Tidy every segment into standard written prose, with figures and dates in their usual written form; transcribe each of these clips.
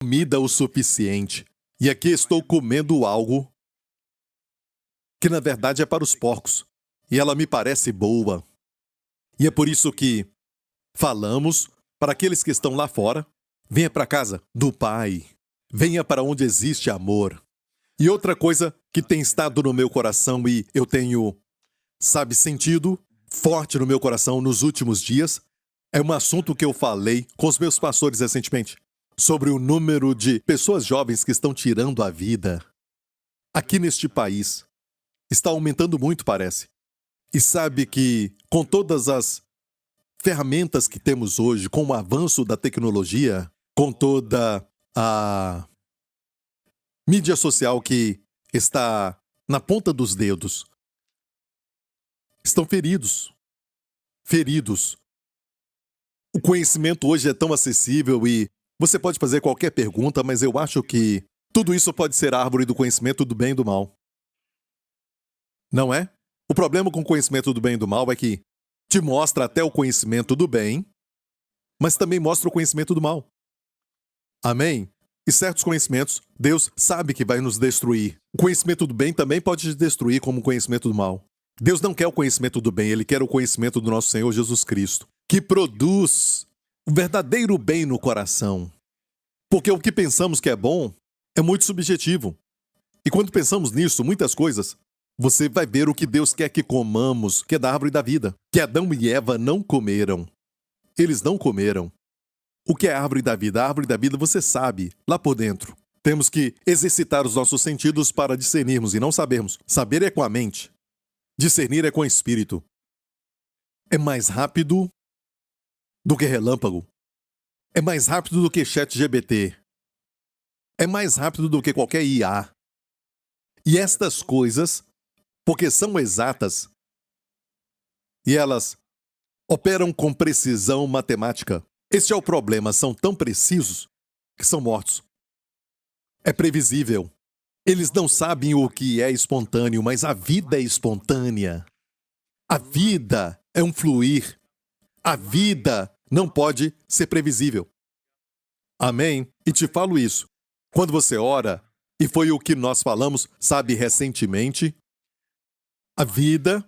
Comida o suficiente. E aqui estou comendo algo que na verdade é para os porcos. E ela me parece boa. E é por isso que falamos para aqueles que estão lá fora: venha para a casa do Pai. Venha para onde existe amor. E outra coisa que tem estado no meu coração e eu tenho, sentido forte no meu coração nos últimos dias, é um assunto que eu falei com os meus pastores recentemente, sobre o número de pessoas jovens que estão tirando a vida. Aqui neste país, está aumentando muito, parece. E sabe que, com todas as ferramentas que temos hoje, com o avanço da tecnologia, com toda a mídia social que está na ponta dos dedos, estão feridos. Feridos. O conhecimento hoje é tão acessível e você pode fazer qualquer pergunta, mas eu acho que tudo isso pode ser a árvore do conhecimento do bem e do mal. Não é? O problema com o conhecimento do bem e do mal é que te mostra até o conhecimento do bem, mas também mostra o conhecimento do mal. Amém? E certos conhecimentos, Deus sabe que vai nos destruir. O conhecimento do bem também pode te destruir como o conhecimento do mal. Deus não quer o conhecimento do bem, Ele quer o conhecimento do nosso Senhor Jesus Cristo, que produz o verdadeiro bem no coração. Porque o que pensamos que é bom é muito subjetivo. E quando pensamos nisso, muitas coisas, você vai ver o que Deus quer que comamos, que é da árvore da vida, que Adão e Eva não comeram. Eles não comeram. O que é a árvore da vida? A árvore da vida você sabe, lá por dentro. Temos que exercitar os nossos sentidos para discernirmos e não sabermos. Saber é com a mente. Discernir é com o espírito. É mais rápido do que relâmpago. É mais rápido do que ChatGPT. É mais rápido do que qualquer IA. E estas coisas, porque são exatas, e elas operam com precisão matemática. Este é o problema, são tão precisos que são mortos. É previsível. Eles não sabem o que é espontâneo, mas a vida é espontânea. A vida é um fluir. A vida não pode ser previsível. Amém? E te falo isso. Quando você ora, e foi o que nós falamos, sabe, recentemente, a vida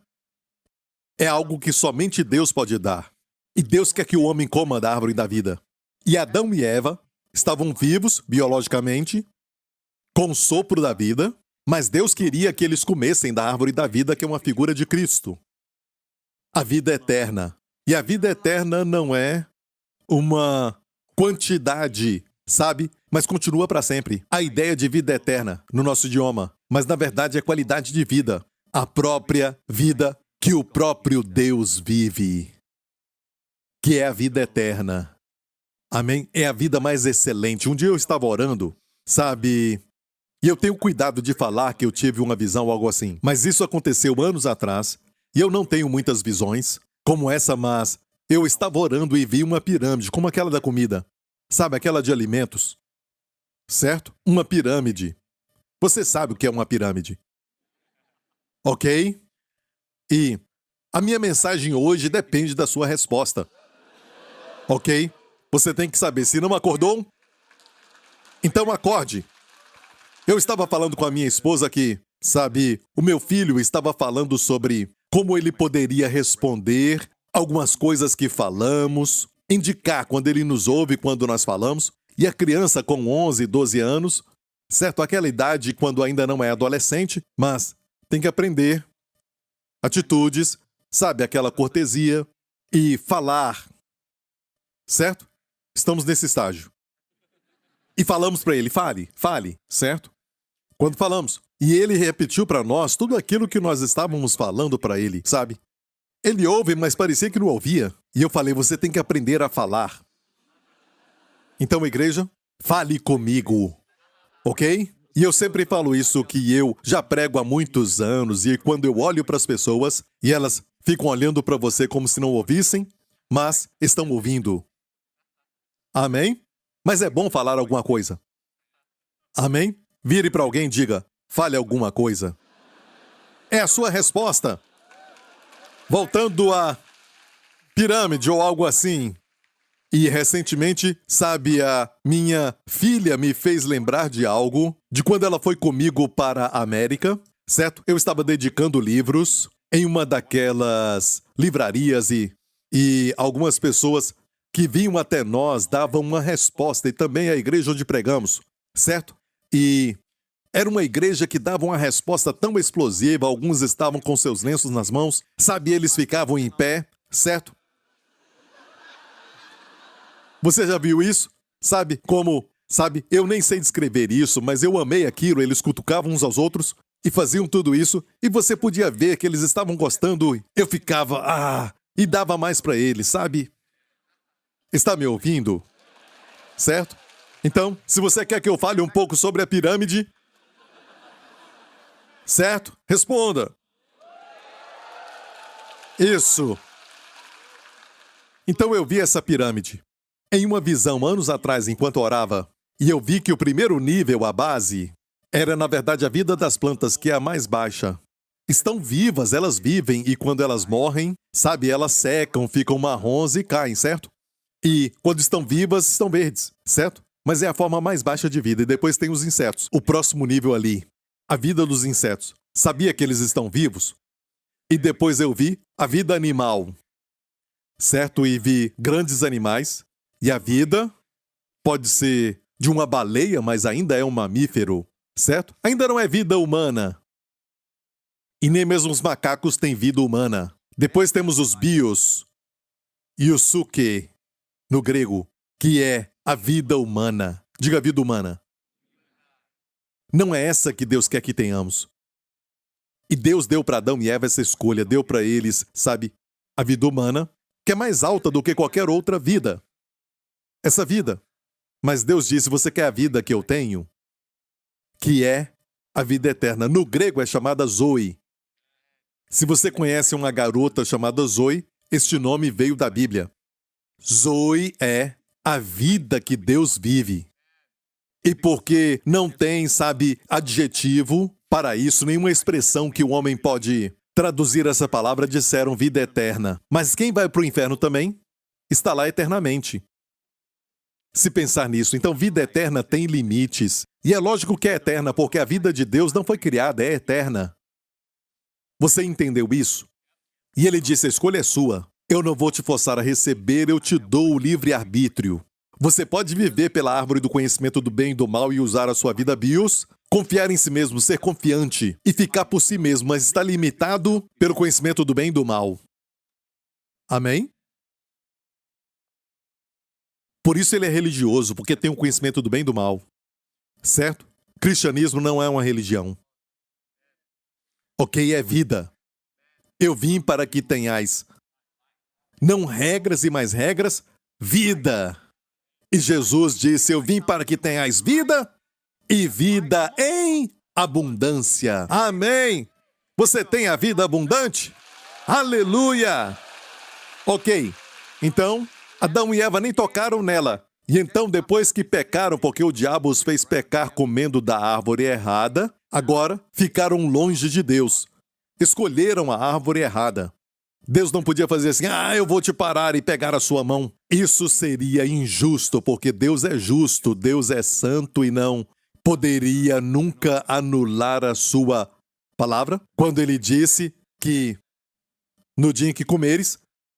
é algo que somente Deus pode dar. E Deus quer que o homem coma da árvore da vida. E Adão e Eva estavam vivos, biologicamente, com o sopro da vida, mas Deus queria que eles comessem da árvore da vida, que é uma figura de Cristo. A vida eterna. E a vida eterna não é uma quantidade, sabe? Mas continua para sempre. A ideia de vida eterna no nosso idioma, mas na verdade é qualidade de vida. A própria vida que o próprio Deus vive. Que é a vida eterna. Amém? É a vida mais excelente. Um dia eu estava orando, sabe? E eu tenho cuidado de falar que eu tive uma visão ou algo assim. Mas isso aconteceu anos atrás. E eu não tenho muitas visões como essa, mas eu estava orando e vi uma pirâmide, como aquela da comida. Sabe, aquela de alimentos. Certo? Uma pirâmide. Você sabe o que é uma pirâmide. Ok? E a minha mensagem hoje depende da sua resposta. Ok? Você tem que saber. Se não acordou, então acorde. Eu estava falando com a minha esposa que, sabe, o meu filho estava falando sobre como ele poderia responder algumas coisas que falamos, indicar quando ele nos ouve quando nós falamos, e a criança com 11, 12 anos, certo? Aquela idade quando ainda não é adolescente, mas tem que aprender atitudes, sabe, aquela cortesia e falar, certo? Estamos nesse estágio. E falamos para ele, fale, certo? Quando falamos, e ele repetiu para nós tudo aquilo que nós estávamos falando para ele, sabe? Ele ouve, mas parecia que não ouvia. E eu falei, você tem que aprender a falar. Então, igreja, fale comigo, ok? E eu sempre falo isso, que eu já prego há muitos anos, e quando eu olho para as pessoas, e elas ficam olhando para você como se não ouvissem, mas estão ouvindo. Amém? Mas é bom falar alguma coisa. Amém? Vire para alguém e diga, fale alguma coisa. É a sua resposta. Voltando à pirâmide ou algo assim. E recentemente, sabe, a minha filha me fez lembrar de algo, de quando ela foi comigo para a América, certo? Eu estava dedicando livros em uma daquelas livrarias e algumas pessoas que vinham até nós davam uma resposta, e também a igreja onde pregamos, certo? E era uma igreja que dava uma resposta tão explosiva, alguns estavam com seus lenços nas mãos, sabe, eles ficavam em pé, certo? Você já viu isso? Sabe como, sabe, eu nem sei descrever isso, mas eu amei aquilo, eles cutucavam uns aos outros e faziam tudo isso, e você podia ver que eles estavam gostando, eu ficava, e dava mais pra eles, sabe? Está me ouvindo? Certo? Então, se você quer que eu fale um pouco sobre a pirâmide, certo? Responda. Isso. Então eu vi essa pirâmide em uma visão anos atrás enquanto orava, e eu vi que o primeiro nível, a base, era na verdade a vida das plantas, que é a mais baixa. Estão vivas, elas vivem, e quando elas morrem, sabe, elas secam, ficam marrons e caem, certo? E quando estão vivas, estão verdes, certo? Mas é a forma mais baixa de vida, e depois tem os insetos. O próximo nível ali, a vida dos insetos. Sabia que eles estão vivos? E depois eu vi a vida animal, certo? E vi grandes animais. E a vida pode ser de uma baleia, mas ainda é um mamífero, certo? Ainda não é vida humana. E nem mesmo os macacos têm vida humana. Depois temos os bios e o suke, no grego, que é a vida humana. Diga vida humana. Não é essa que Deus quer que tenhamos. E Deus deu para Adão e Eva essa escolha, deu para eles, sabe, a vida humana, que é mais alta do que qualquer outra vida. Essa vida. Mas Deus disse, você quer a vida que eu tenho? Que é a vida eterna. No grego é chamada Zoe. Se você conhece uma garota chamada Zoe, este nome veio da Bíblia. Zoe é a vida que Deus vive. E porque não tem, sabe, adjetivo para isso, nenhuma expressão que o homem pode traduzir essa palavra, disseram vida eterna. Mas quem vai para o inferno também está lá eternamente. Se pensar nisso, então vida eterna tem limites. E é lógico que é eterna, porque a vida de Deus não foi criada, é eterna. Você entendeu isso? E ele disse, a escolha é sua. Eu não vou te forçar a receber, eu te dou o livre-arbítrio. Você pode viver pela árvore do conhecimento do bem e do mal e usar a sua vida bios, confiar em si mesmo, ser confiante e ficar por si mesmo, mas está limitado pelo conhecimento do bem e do mal. Amém? Por isso ele é religioso, porque tem o conhecimento do bem e do mal. Certo? Cristianismo não é uma religião. Ok, é vida. Eu vim para que tenhais não regras e mais regras, vida. E Jesus disse, eu vim para que tenhais vida e vida em abundância. Amém. Você tem a vida abundante? Aleluia. Ok, então Adão e Eva nem tocaram nela. E então, depois que pecaram, porque o diabo os fez pecar comendo da árvore errada, agora ficaram longe de Deus. Escolheram a árvore errada. Deus não podia fazer assim, eu vou te parar e pegar a sua mão. Isso seria injusto, porque Deus é justo, Deus é santo e não poderia nunca anular a sua palavra. Quando ele disse que no dia em que comeres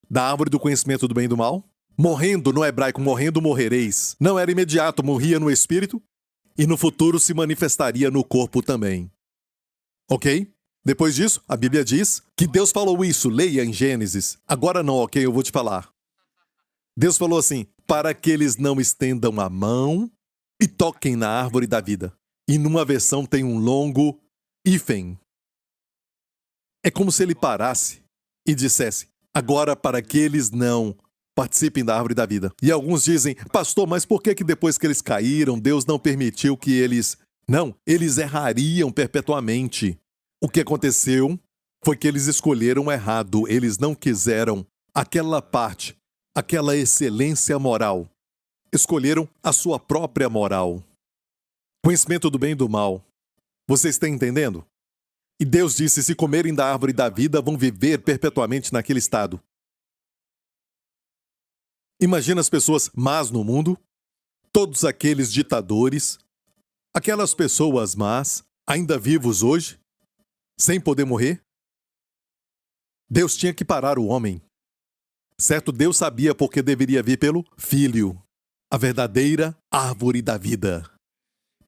da árvore do conhecimento do bem e do mal, morrendo, no hebraico, morrendo morrereis. Não era imediato, morria no espírito e no futuro se manifestaria no corpo também. Ok? Depois disso, a Bíblia diz que Deus falou isso, leia em Gênesis. Agora não, ok? Eu vou te falar. Deus falou assim, para que eles não estendam a mão e toquem na árvore da vida. E numa versão tem um longo hífen. É como se ele parasse e dissesse, agora para que eles não participem da árvore da vida. E alguns dizem, pastor, mas por que depois que eles caíram, Deus não permitiu que eles... Não, eles errariam perpetuamente. O que aconteceu foi que eles escolheram errado, eles não quiseram aquela parte, aquela excelência moral. Escolheram a sua própria moral. Conhecimento do bem e do mal. Você está entendendo? E Deus disse, se comerem da árvore da vida, vão viver perpetuamente naquele estado. Imagina as pessoas más no mundo, todos aqueles ditadores, aquelas pessoas más, ainda vivos hoje, sem poder morrer. Deus tinha que parar o homem. Certo? Deus sabia porque deveria vir pelo Filho, a verdadeira árvore da vida.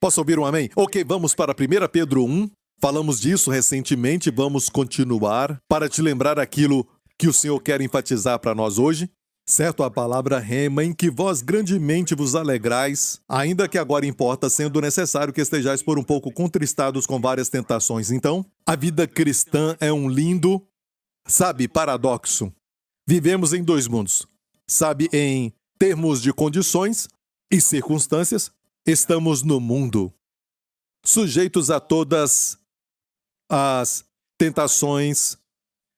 Posso ouvir um amém? Ok, vamos para 1 Pedro 1. Falamos disso recentemente, vamos continuar para te lembrar aquilo que o Senhor quer enfatizar para nós hoje. Certo? A palavra rema, em que vós grandemente vos alegrais, ainda que agora importa, sendo necessário que estejais por um pouco contristados com várias tentações. Então, a vida cristã é um lindo, paradoxo. Vivemos em dois mundos. Em termos de condições e circunstâncias, estamos no mundo, sujeitos a todas as tentações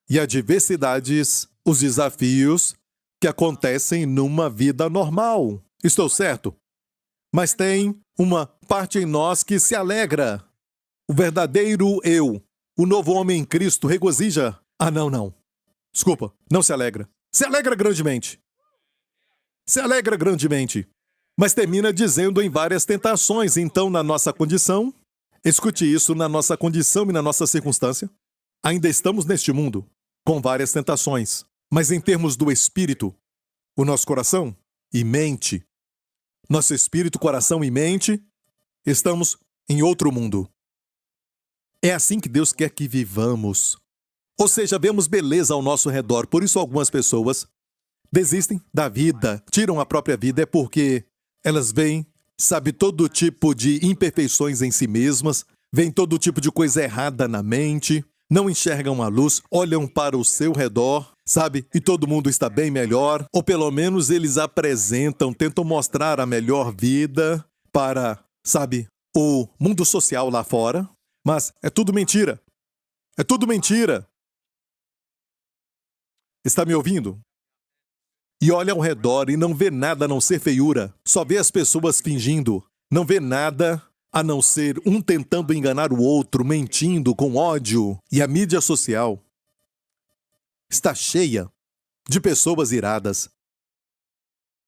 e adversidades, os desafios que acontecem numa vida normal. Estou certo? Mas tem uma parte em nós que se alegra. O verdadeiro eu, o novo homem em Cristo, regozija. Não. Desculpa, não se alegra. Se alegra grandemente. Se alegra grandemente. Mas termina dizendo em várias tentações. Então, na nossa condição, escute isso, na nossa condição e na nossa circunstância, ainda estamos neste mundo, com várias tentações. Mas em termos do espírito, o nosso coração e mente, nosso espírito, coração e mente, estamos em outro mundo. É assim que Deus quer que vivamos. Ou seja, vemos beleza ao nosso redor. Por isso algumas pessoas desistem da vida, tiram a própria vida, é porque elas veem, todo tipo de imperfeições em si mesmas, veem todo tipo de coisa errada na mente, não enxergam a luz, olham para o seu redor, e todo mundo está bem melhor, ou pelo menos eles apresentam, tentam mostrar a melhor vida para, o mundo social lá fora, mas é tudo mentira. É tudo mentira. Está me ouvindo? E olha ao redor e não vê nada a não ser feiura. Só vê as pessoas fingindo. Não vê nada a não ser um tentando enganar o outro, mentindo, com ódio. E a mídia social está cheia de pessoas iradas.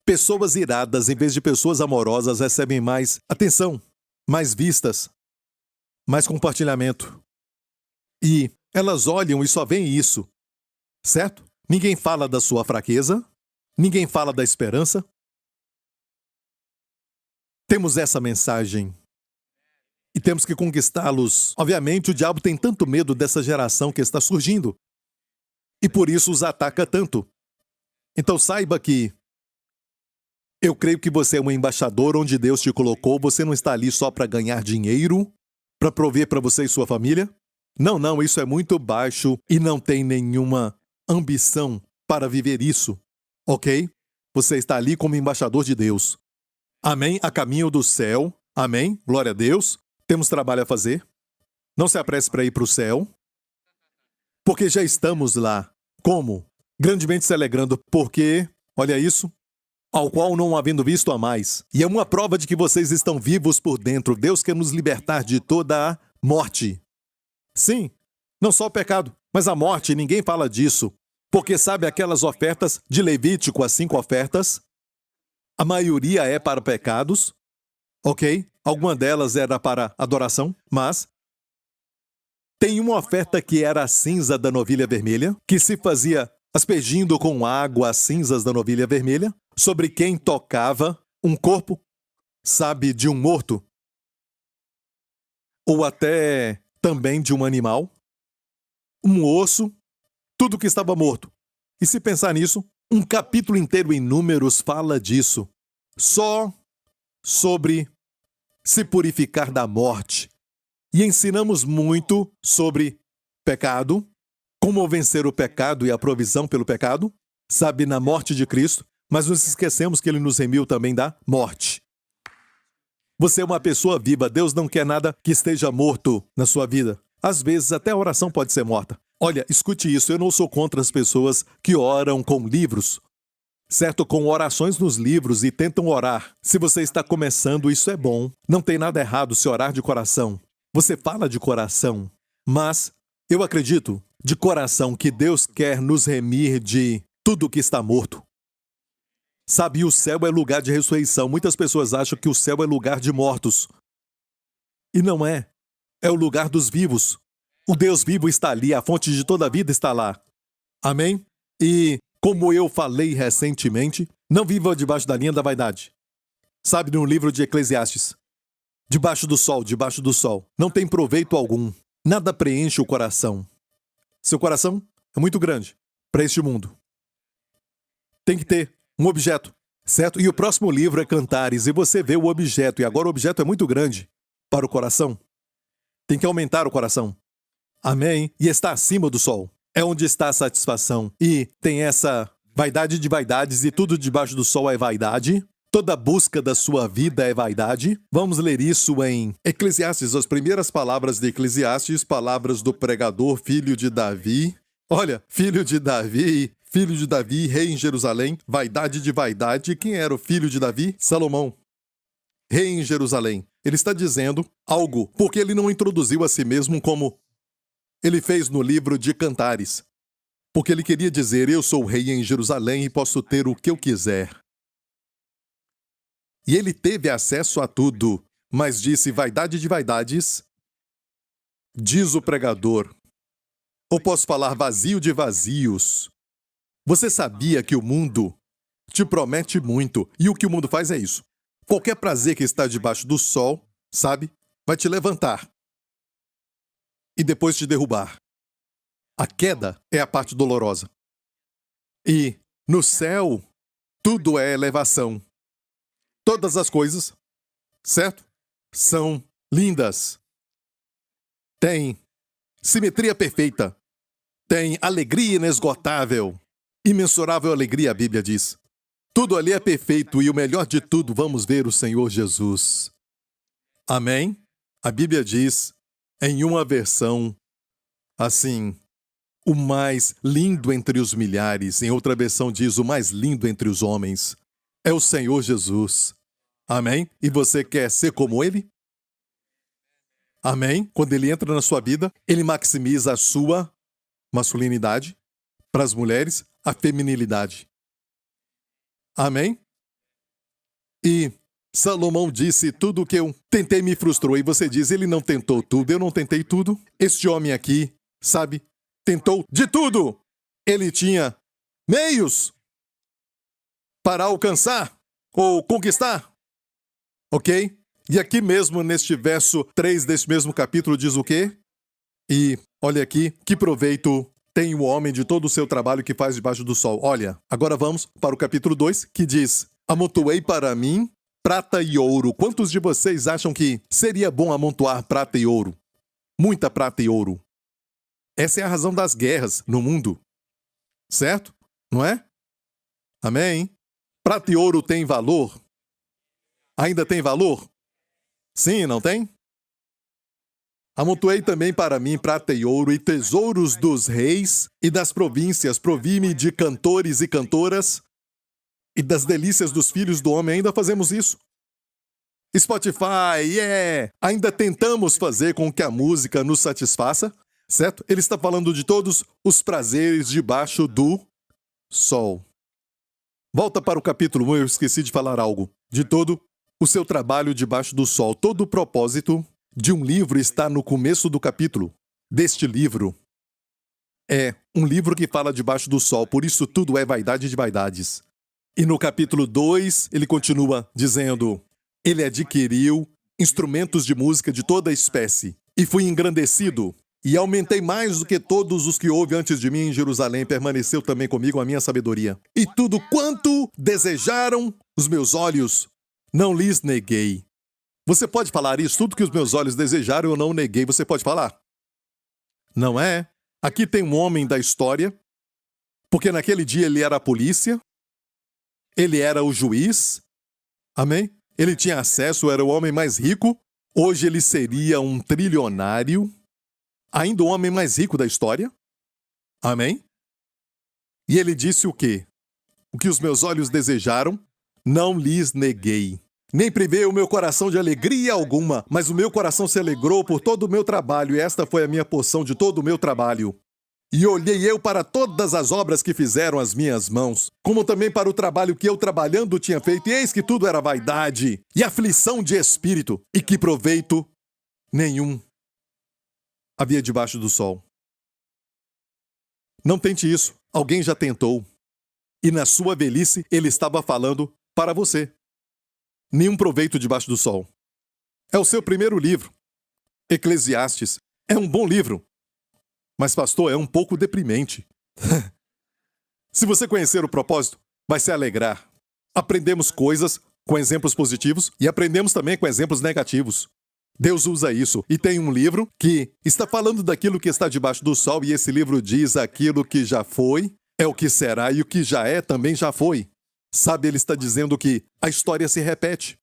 Pessoas iradas, em vez de pessoas amorosas, recebem mais atenção, mais vistas, mais compartilhamento. E elas olham e só veem isso. Certo? Ninguém fala da sua fraqueza. Ninguém fala da esperança. Temos essa mensagem. E temos que conquistá-los. Obviamente, o diabo tem tanto medo dessa geração que está surgindo. E por isso os ataca tanto. Então saiba que eu creio que você é um embaixador onde Deus te colocou. Você não está ali só para ganhar dinheiro, para prover para você e sua família. Não, isso é muito baixo e não tem nenhuma ambição para viver isso. Ok? Você está ali como embaixador de Deus. Amém? A caminho do céu. Amém? Glória a Deus. Temos trabalho a fazer. Não se apresse para ir para o céu. Porque já estamos lá. Como? Grandemente se alegrando. Porque, olha isso, ao qual não havendo visto a mais. E é uma prova de que vocês estão vivos por dentro. Deus quer nos libertar de toda a morte. Sim, não só o pecado, mas a morte. Ninguém fala disso. Porque aquelas ofertas de Levítico, as 5 ofertas, a maioria é para pecados, ok? Alguma delas era para adoração, mas tem uma oferta que era a cinza da novilha vermelha, que se fazia aspergindo com água as cinzas da novilha vermelha, sobre quem tocava um corpo, de um morto, ou até também de um animal, um osso, tudo que estava morto. E se pensar nisso, um capítulo inteiro em Números fala disso. Só sobre se purificar da morte. E ensinamos muito sobre pecado, como vencer o pecado e a provisão pelo pecado, na morte de Cristo, mas nos esquecemos que Ele nos remiu também da morte. Você é uma pessoa viva, Deus não quer nada que esteja morto na sua vida. Às vezes até a oração pode ser morta. Olha, escute isso, eu não sou contra as pessoas que oram com livros, com orações nos livros e tentam orar. Se você está começando, isso é bom. Não tem nada errado se orar de coração. Você fala de coração, mas eu acredito de coração que Deus quer nos remir de tudo que está morto. Sabe, o céu é lugar de ressurreição. Muitas pessoas acham que o céu é lugar de mortos. E não é. É o lugar dos vivos. O Deus vivo está ali, a fonte de toda a vida está lá. Amém? E, como eu falei recentemente, não viva debaixo da linha da vaidade. Sabe, no livro de Eclesiastes, debaixo do sol, não tem proveito algum. Nada preenche o coração. Seu coração é muito grande para este mundo. Tem que ter um objeto, certo? E o próximo livro é Cantares, e você vê o objeto, e agora o objeto é muito grande para o coração. Tem que aumentar o coração. Amém? E está acima do sol. É onde está a satisfação. E tem essa vaidade de vaidades, e tudo debaixo do sol é vaidade. Toda busca da sua vida é vaidade. Vamos ler isso em Eclesiastes, as primeiras palavras de Eclesiastes, palavras do pregador, filho de Davi. Olha, filho de Davi, rei em Jerusalém, vaidade de vaidade. Quem era o filho de Davi? Salomão, rei em Jerusalém. Ele está dizendo algo, porque ele não introduziu a si mesmo como ele fez no livro de Cantares. Porque ele queria dizer, eu sou rei em Jerusalém e posso ter o que eu quiser. E ele teve acesso a tudo, mas disse vaidade de vaidades, diz o pregador. Ou posso falar vazio de vazios. Você sabia que o mundo te promete muito, e o que o mundo faz é isso. Qualquer prazer que está debaixo do sol, sabe, vai te levantar e depois te derrubar. A queda é a parte dolorosa. E no céu, tudo é elevação. Todas as coisas, certo? São lindas. Tem simetria perfeita. Tem alegria inesgotável. Imensurável alegria, a Bíblia diz. Tudo ali é perfeito e o melhor de tudo, vamos ver o Senhor Jesus. Amém? A Bíblia diz, em uma versão, assim, o mais lindo entre os milhares. Em outra versão diz, o mais lindo entre os homens. É o Senhor Jesus. Amém? E você quer ser como Ele? Amém? Quando Ele entra na sua vida, Ele maximiza a sua masculinidade. Para as mulheres, a feminilidade. Amém? E Salomão disse, tudo que eu tentei me frustrou. E você diz, ele não tentou tudo, eu não tentei tudo. Este homem aqui, sabe, tentou de tudo. Ele tinha meios para alcançar ou conquistar. Ok? E aqui mesmo, neste verso 3 deste mesmo capítulo, diz o quê? E olha aqui, que proveito tem o homem de todo o seu trabalho que faz debaixo do sol. Olha, agora vamos para o capítulo 2, que diz, amontoei para mim prata e ouro. Quantos de vocês acham que seria bom amontoar prata e ouro? Muita prata e ouro. Essa é a razão das guerras no mundo. Certo? Não é? Amém? Prata e ouro tem valor? Ainda tem valor? Sim, não tem? Amontoei também para mim prata e ouro e tesouros dos reis e das províncias. Provi-me de cantores e cantoras e das delícias dos filhos do homem. Ainda fazemos isso. Spotify, yeah! Ainda tentamos fazer com que a música nos satisfaça, certo? Ele está falando de todos os prazeres debaixo do sol. Volta para o capítulo 1, eu esqueci de falar algo. De todo o seu trabalho debaixo do sol. Todo o propósito de um livro está no começo do capítulo. Deste livro é um livro que fala debaixo do sol, por isso tudo é vaidade de vaidades. E no capítulo 2, ele continua dizendo, ele adquiriu instrumentos de música de toda espécie, e fui engrandecido, e aumentei mais do que todos os que houve antes de mim em Jerusalém, permaneceu também comigo a minha sabedoria. E tudo quanto desejaram os meus olhos, não lhes neguei. Você pode falar isso? Tudo que os meus olhos desejaram, eu não neguei. Você pode falar? Não é? Aqui tem um homem da história, porque naquele dia ele era a polícia, ele era o juiz, amém? Ele tinha acesso, era o homem mais rico. Hoje ele seria um trilionário, ainda o homem mais rico da história, amém? E ele disse o quê? O que os meus olhos desejaram, não lhes neguei. Nem privei o meu coração de alegria alguma, mas o meu coração se alegrou por todo o meu trabalho, e esta foi a minha porção de todo o meu trabalho. E olhei eu para todas as obras que fizeram as minhas mãos, como também para o trabalho que eu trabalhando tinha feito, e eis que tudo era vaidade e aflição de espírito, e que proveito nenhum havia debaixo do sol. Não tente isso, alguém já tentou. E na sua velhice ele estava falando para você. Nenhum proveito debaixo do sol. É o seu primeiro livro. Eclesiastes é um bom livro. Mas, pastor, é um pouco deprimente. Se você conhecer o propósito, vai se alegrar. Aprendemos coisas com exemplos positivos e aprendemos também com exemplos negativos. Deus usa isso. E tem um livro que está falando daquilo que está debaixo do sol, e esse livro diz aquilo que já foi, é o que será, e o que já é também já foi. Sabe, ele está dizendo que a história se repete.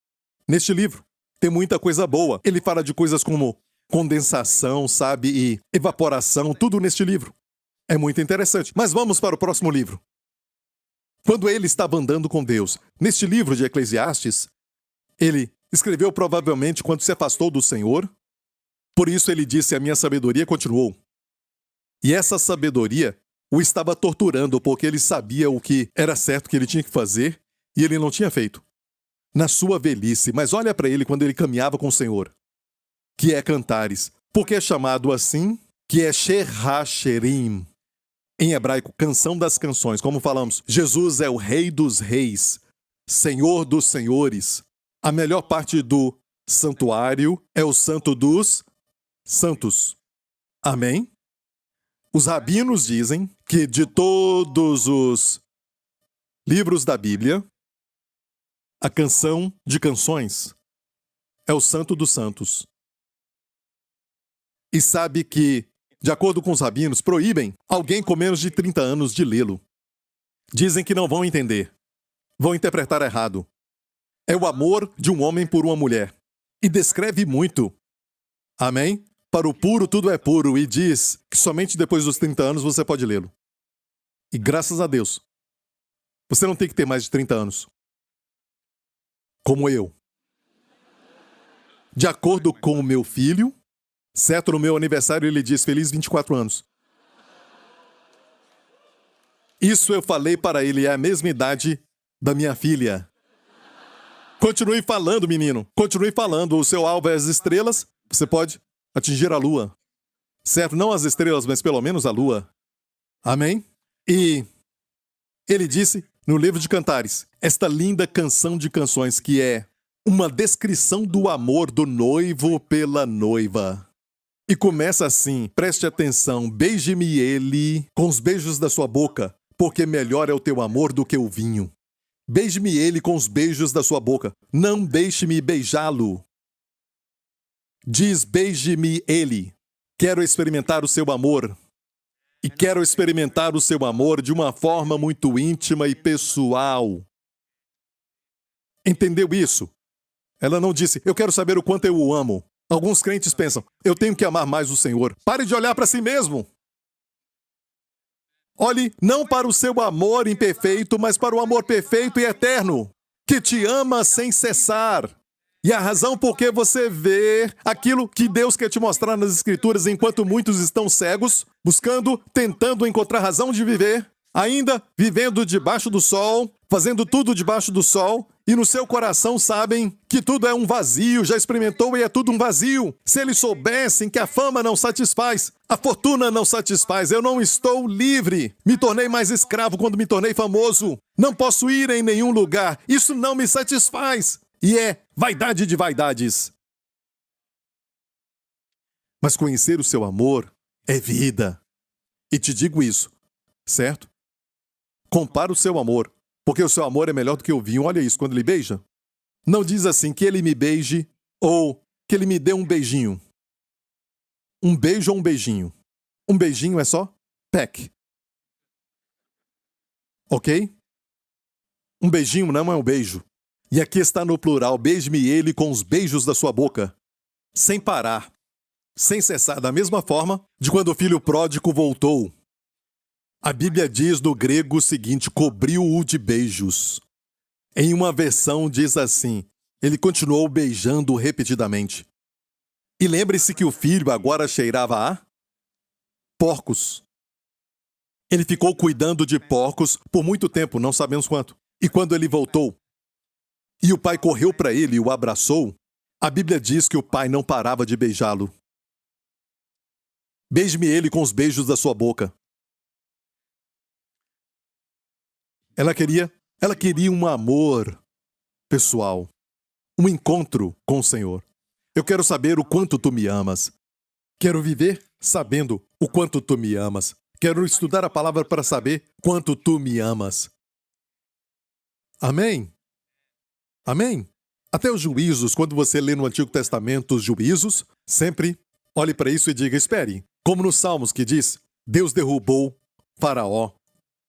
Neste livro, tem muita coisa boa. Ele fala de coisas como condensação, sabe, e evaporação, tudo neste livro. É muito interessante. Mas vamos para o próximo livro. Quando ele estava andando com Deus, neste livro de Eclesiastes, ele escreveu provavelmente quando se afastou do Senhor. Por isso ele disse: a minha sabedoria continuou. E essa sabedoria o estava torturando, porque ele sabia o que era certo que ele tinha que fazer e ele não tinha feito. Na sua velhice, mas olha para ele quando ele caminhava com o Senhor, que é Cantares, porque é chamado assim, que é Shir-ha-shirim. Em hebraico, canção das canções. Como falamos, Jesus é o Rei dos Reis, Senhor dos Senhores. A melhor parte do santuário é o Santo dos Santos. Amém? Os rabinos dizem que de todos os livros da Bíblia, a canção de canções é o Santo dos Santos. E sabe que, de acordo com os rabinos, proíbem alguém com menos de 30 anos de lê-lo. Dizem que não vão entender. Vão interpretar errado. É o amor de um homem por uma mulher. E descreve muito. Amém? Para o puro, tudo é puro. E diz que somente depois dos 30 anos você pode lê-lo. E graças a Deus, você não tem que ter mais de 30 anos. Como eu. De acordo com o meu filho, certo, no meu aniversário ele diz: feliz 24 anos. Isso eu falei para ele, é a mesma idade da minha filha. Continue falando, menino. Continue falando. O seu alvo é as estrelas. Você pode atingir a lua. Certo? Não as estrelas, mas pelo menos a lua. Amém? E ele disse no livro de Cantares, esta linda canção de canções que é uma descrição do amor do noivo pela noiva. E começa assim, preste atenção: beije-me ele com os beijos da sua boca, porque melhor é o teu amor do que o vinho. Beije-me ele com os beijos da sua boca, não deixe-me beijá-lo. Diz: beije-me ele. Quero experimentar o seu amor. E quero experimentar o seu amor de uma forma muito íntima e pessoal. Entendeu isso? Ela não disse: eu quero saber o quanto eu o amo. Alguns crentes pensam: eu tenho que amar mais o Senhor. Pare de olhar para si mesmo. Olhe não para o seu amor imperfeito, mas para o amor perfeito e eterno, que te ama sem cessar. E a razão por que você vê aquilo que Deus quer te mostrar nas Escrituras, enquanto muitos estão cegos, buscando, tentando encontrar razão de viver, ainda vivendo debaixo do sol, fazendo tudo debaixo do sol, e no seu coração sabem que tudo é um vazio, já experimentou e é tudo um vazio. Se eles soubessem que a fama não satisfaz, a fortuna não satisfaz, eu não estou livre. Me tornei mais escravo quando me tornei famoso. Não posso ir em nenhum lugar, isso não me satisfaz. E é vaidade de vaidades. Mas conhecer o seu amor é vida. E te digo isso, certo? Compara o seu amor, porque o seu amor é melhor do que o vinho. Olha isso, quando ele beija. Não diz assim, que ele me beije ou que ele me dê um beijinho. Um beijo ou um beijinho. Um beijinho é só peck. Ok? Um beijinho não é um beijo. E aqui está no plural: beije-me ele com os beijos da sua boca. Sem parar. Sem cessar. Da mesma forma de quando o filho pródigo voltou. A Bíblia diz no grego o seguinte: cobriu-o de beijos. Em uma versão diz assim: ele continuou beijando repetidamente. E lembre-se que o filho agora cheirava a porcos. Ele ficou cuidando de porcos por muito tempo, não sabemos quanto. E quando ele voltou, e o pai correu para ele e o abraçou, a Bíblia diz que o pai não parava de beijá-lo. Beije-me ele com os beijos da sua boca. Ela queria um amor pessoal, um encontro com o Senhor. Eu quero saber o quanto tu me amas. Quero viver sabendo o quanto tu me amas. Quero estudar a palavra para saber quanto tu me amas. Amém? Amém? Até os juízos, quando você lê no Antigo Testamento os juízos, sempre olhe para isso e diga, espere. Como nos Salmos que diz, Deus derrubou Faraó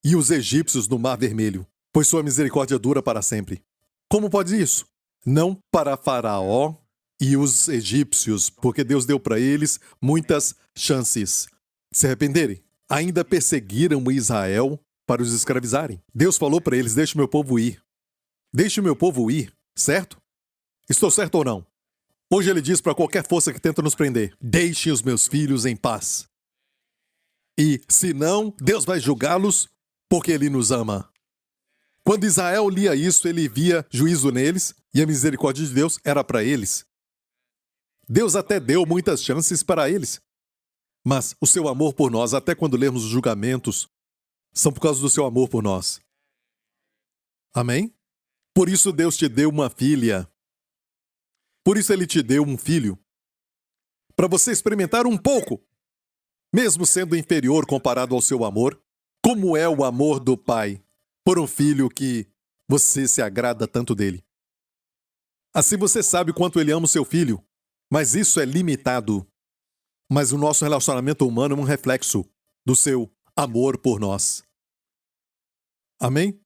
e os egípcios no Mar Vermelho, pois sua misericórdia dura para sempre. Como pode isso? Não para Faraó e os egípcios, porque Deus deu para eles muitas chances de se arrependerem. Ainda perseguiram Israel para os escravizarem. Deus falou para eles, deixe o meu povo ir. Deixe o meu povo ir, certo? Estou certo ou não? Hoje ele diz para qualquer força que tenta nos prender, deixem os meus filhos em paz. E, se não, Deus vai julgá-los porque ele nos ama. Quando Israel lia isso, ele via juízo neles e a misericórdia de Deus era para eles. Deus até deu muitas chances para eles. Mas o seu amor por nós, até quando lermos os julgamentos, são por causa do seu amor por nós. Amém? Por isso Deus te deu uma filha. Por isso Ele te deu um filho. Para você experimentar um pouco, mesmo sendo inferior comparado ao seu amor, como é o amor do Pai por um filho que você se agrada tanto dele. Assim você sabe quanto Ele ama o seu filho, mas isso é limitado. Mas o nosso relacionamento humano é um reflexo do seu amor por nós. Amém?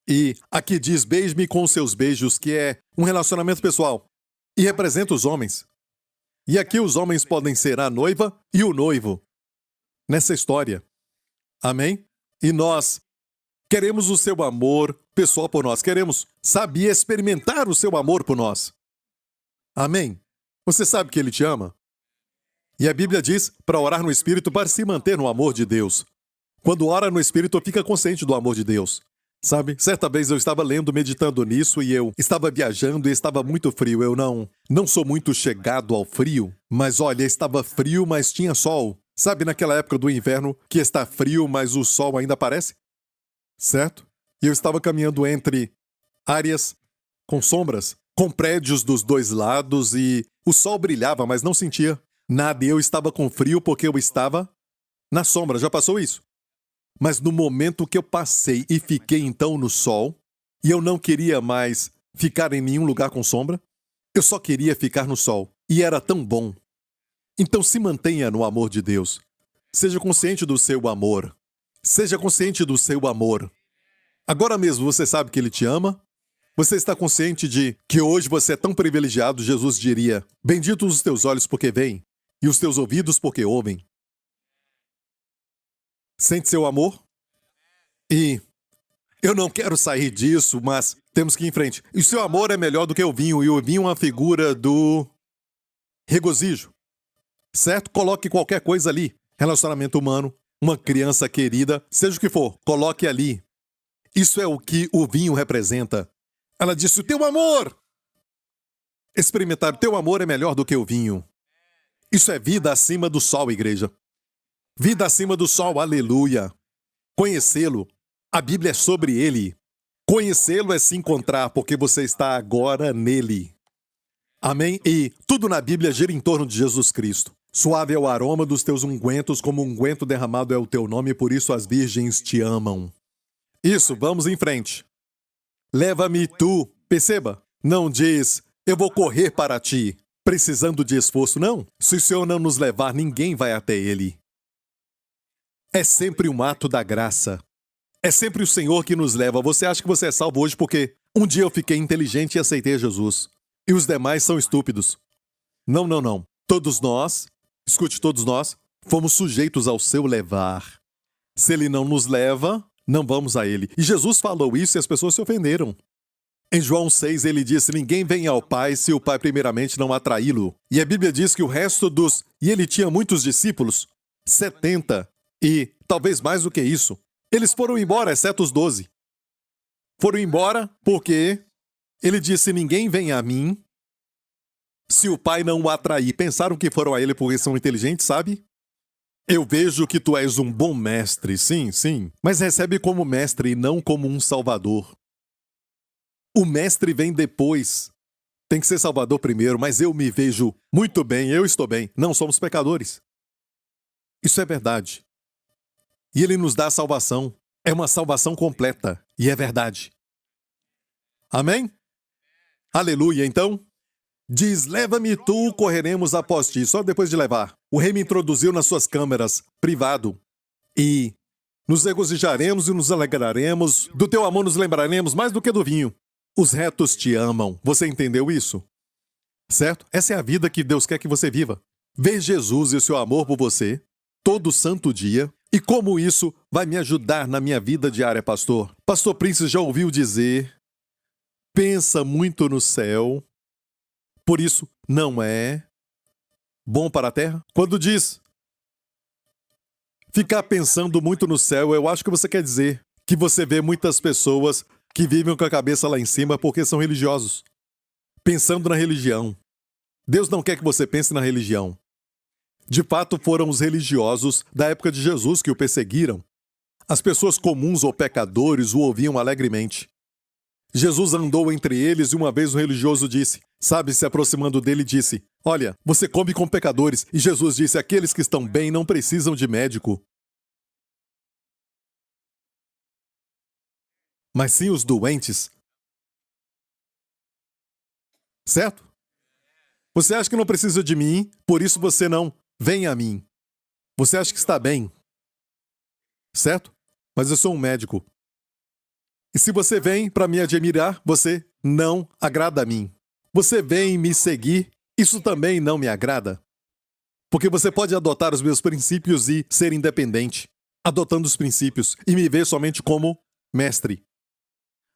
E aqui diz, beije-me com os seus beijos, que é um relacionamento pessoal. E representa os homens. E aqui os homens podem ser a noiva e o noivo. Nessa história. Amém? E nós queremos o seu amor pessoal por nós. Queremos, sabe, experimentar o seu amor por nós. Amém? Você sabe que Ele te ama? E a Bíblia diz para orar no Espírito para se manter no amor de Deus. Quando ora no Espírito, fica consciente do amor de Deus. Sabe, certa vez eu estava lendo, meditando nisso e eu estava viajando e estava muito frio. Eu não sou muito chegado ao frio, mas olha, estava frio, mas tinha sol. Sabe naquela época do inverno que está frio, mas o sol ainda aparece? Certo? E eu estava caminhando entre áreas com sombras, com prédios dos dois lados e o sol brilhava, mas não sentia nada. E eu estava com frio porque eu estava na sombra. Já passou isso? Mas no momento que eu passei e fiquei então no sol, e eu não queria mais ficar em nenhum lugar com sombra, eu só queria ficar no sol. E era tão bom. Então se mantenha no amor de Deus. Seja consciente do seu amor. Seja consciente do seu amor. Agora mesmo você sabe que Ele te ama? Você está consciente de que hoje você é tão privilegiado, Jesus diria, benditos os teus olhos porque veem, e os teus ouvidos porque ouvem. Sente seu amor? E eu não quero sair disso, mas temos que ir em frente. E o seu amor é melhor do que o vinho, e o vinho é uma figura do regozijo. Certo? Coloque qualquer coisa ali. Relacionamento humano, uma criança querida, seja o que for, coloque ali. Isso é o que o vinho representa. Ela disse, o teu amor! Experimentar o teu amor é melhor do que o vinho. Isso é vida acima do sol, igreja. Vida acima do sol, aleluia. Conhecê-lo, a Bíblia é sobre ele. Conhecê-lo é se encontrar, porque você está agora nele. Amém? E tudo na Bíblia gira em torno de Jesus Cristo. Suave é o aroma dos teus ungüentos, como unguento derramado é o teu nome, por isso as virgens te amam. Isso, vamos em frente. Leva-me tu, perceba, não diz, eu vou correr para ti, precisando de esforço, não. Se o Senhor não nos levar, ninguém vai até ele. É sempre um ato da graça. É sempre o Senhor que nos leva. Você acha que você é salvo hoje porque um dia eu fiquei inteligente e aceitei Jesus. E os demais são estúpidos. Não, não, não. Todos nós, escute, todos nós, fomos sujeitos ao seu levar. Se Ele não nos leva, não vamos a Ele. E Jesus falou isso e as pessoas se ofenderam. Em João 6, ele disse, ninguém vem ao Pai se o Pai primeiramente não atraí-lo. E a Bíblia diz que o resto dos... E ele tinha muitos discípulos, 70. E, talvez mais do que isso, eles foram embora, exceto os 12. Foram embora porque ele disse: ninguém vem a mim se o Pai não o atrair. Pensaram que foram a ele porque são inteligentes, sabe? Eu vejo que tu és um bom mestre, sim, sim, mas recebe como mestre e não como um salvador. O mestre vem depois. Tem que ser salvador primeiro, mas eu me vejo muito bem, eu estou bem. Não somos pecadores. Isso é verdade. E ele nos dá a salvação. É uma salvação completa. E é verdade. Amém? Aleluia. Então, diz: leva-me tu, correremos após ti. Só depois de levar. O rei me introduziu nas suas câmeras, privado. E nos regozijaremos e nos alegraremos. Do teu amor nos lembraremos mais do que do vinho. Os retos te amam. Você entendeu isso? Certo? Essa é a vida que Deus quer que você viva. Ver Jesus e o seu amor por você todo santo dia. E como isso vai me ajudar na minha vida diária, pastor? Pastor Prince já ouviu dizer: pensa muito no céu, por isso não é bom para a terra? Quando diz ficar pensando muito no céu, eu acho que você quer dizer que você vê muitas pessoas que vivem com a cabeça lá em cima porque são religiosos. Pensando na religião. Deus não quer que você pense na religião. De fato, foram os religiosos da época de Jesus que o perseguiram. As pessoas comuns ou pecadores o ouviam alegremente. Jesus andou entre eles e uma vez um religioso disse, se aproximando dele, disse: olha, você come com pecadores. E Jesus disse: aqueles que estão bem não precisam de médico, mas sim os doentes. Certo? Você acha que não precisa de mim, por isso você não vem a mim. Você acha que está bem. Certo? Mas eu sou um médico. E se você vem para me admirar, você não agrada a mim. Você vem me seguir, isso também não me agrada. Porque você pode adotar os meus princípios e ser independente, adotando os princípios, e me ver somente como mestre.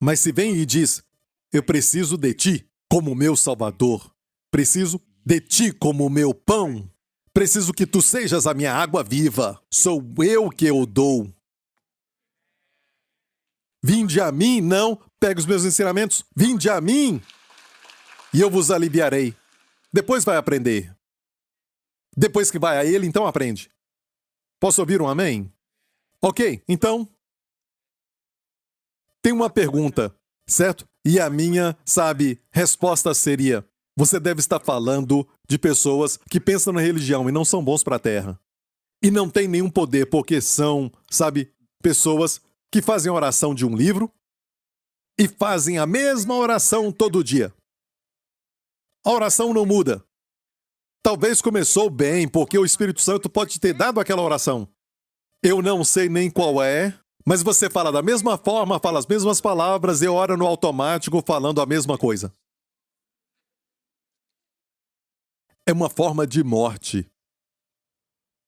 Mas se vem e diz: eu preciso de ti como meu salvador, preciso de ti como meu pão, preciso que tu sejas a minha água viva, sou eu que eu dou. Vinde a mim, não pegue os meus ensinamentos, vinde a mim e eu vos aliviarei. Depois vai aprender. Depois que vai a ele, então aprende. Posso ouvir um amém? Ok, então, tem uma pergunta, certo? E a minha, resposta seria: você deve estar falando de pessoas que pensam na religião e não são bons para a terra. E não têm nenhum poder porque são, pessoas que fazem a oração de um livro e fazem a mesma oração todo dia. A oração não muda. Talvez começou bem porque o Espírito Santo pode ter dado aquela oração. Eu não sei nem qual é, mas você fala da mesma forma, fala as mesmas palavras e ora no automático falando a mesma coisa. É uma forma de morte.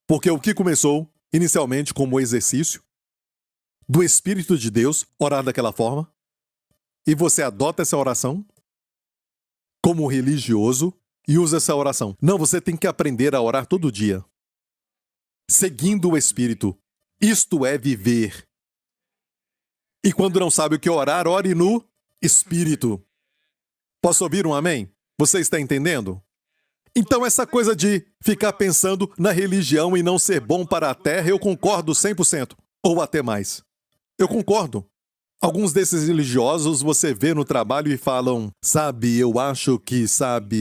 Porque o que começou inicialmente como exercício do Espírito de Deus, orar daquela forma, e você adota essa oração como religioso e usa essa oração. Não, você tem que aprender a orar todo dia, seguindo o Espírito. Isto é viver. E quando não sabe o que orar, ore no Espírito. Posso ouvir um amém? Você está entendendo? Então essa coisa de ficar pensando na religião e não ser bom para a terra, eu concordo 100%, ou até mais. Eu concordo. Alguns desses religiosos você vê no trabalho e falam: eu acho que,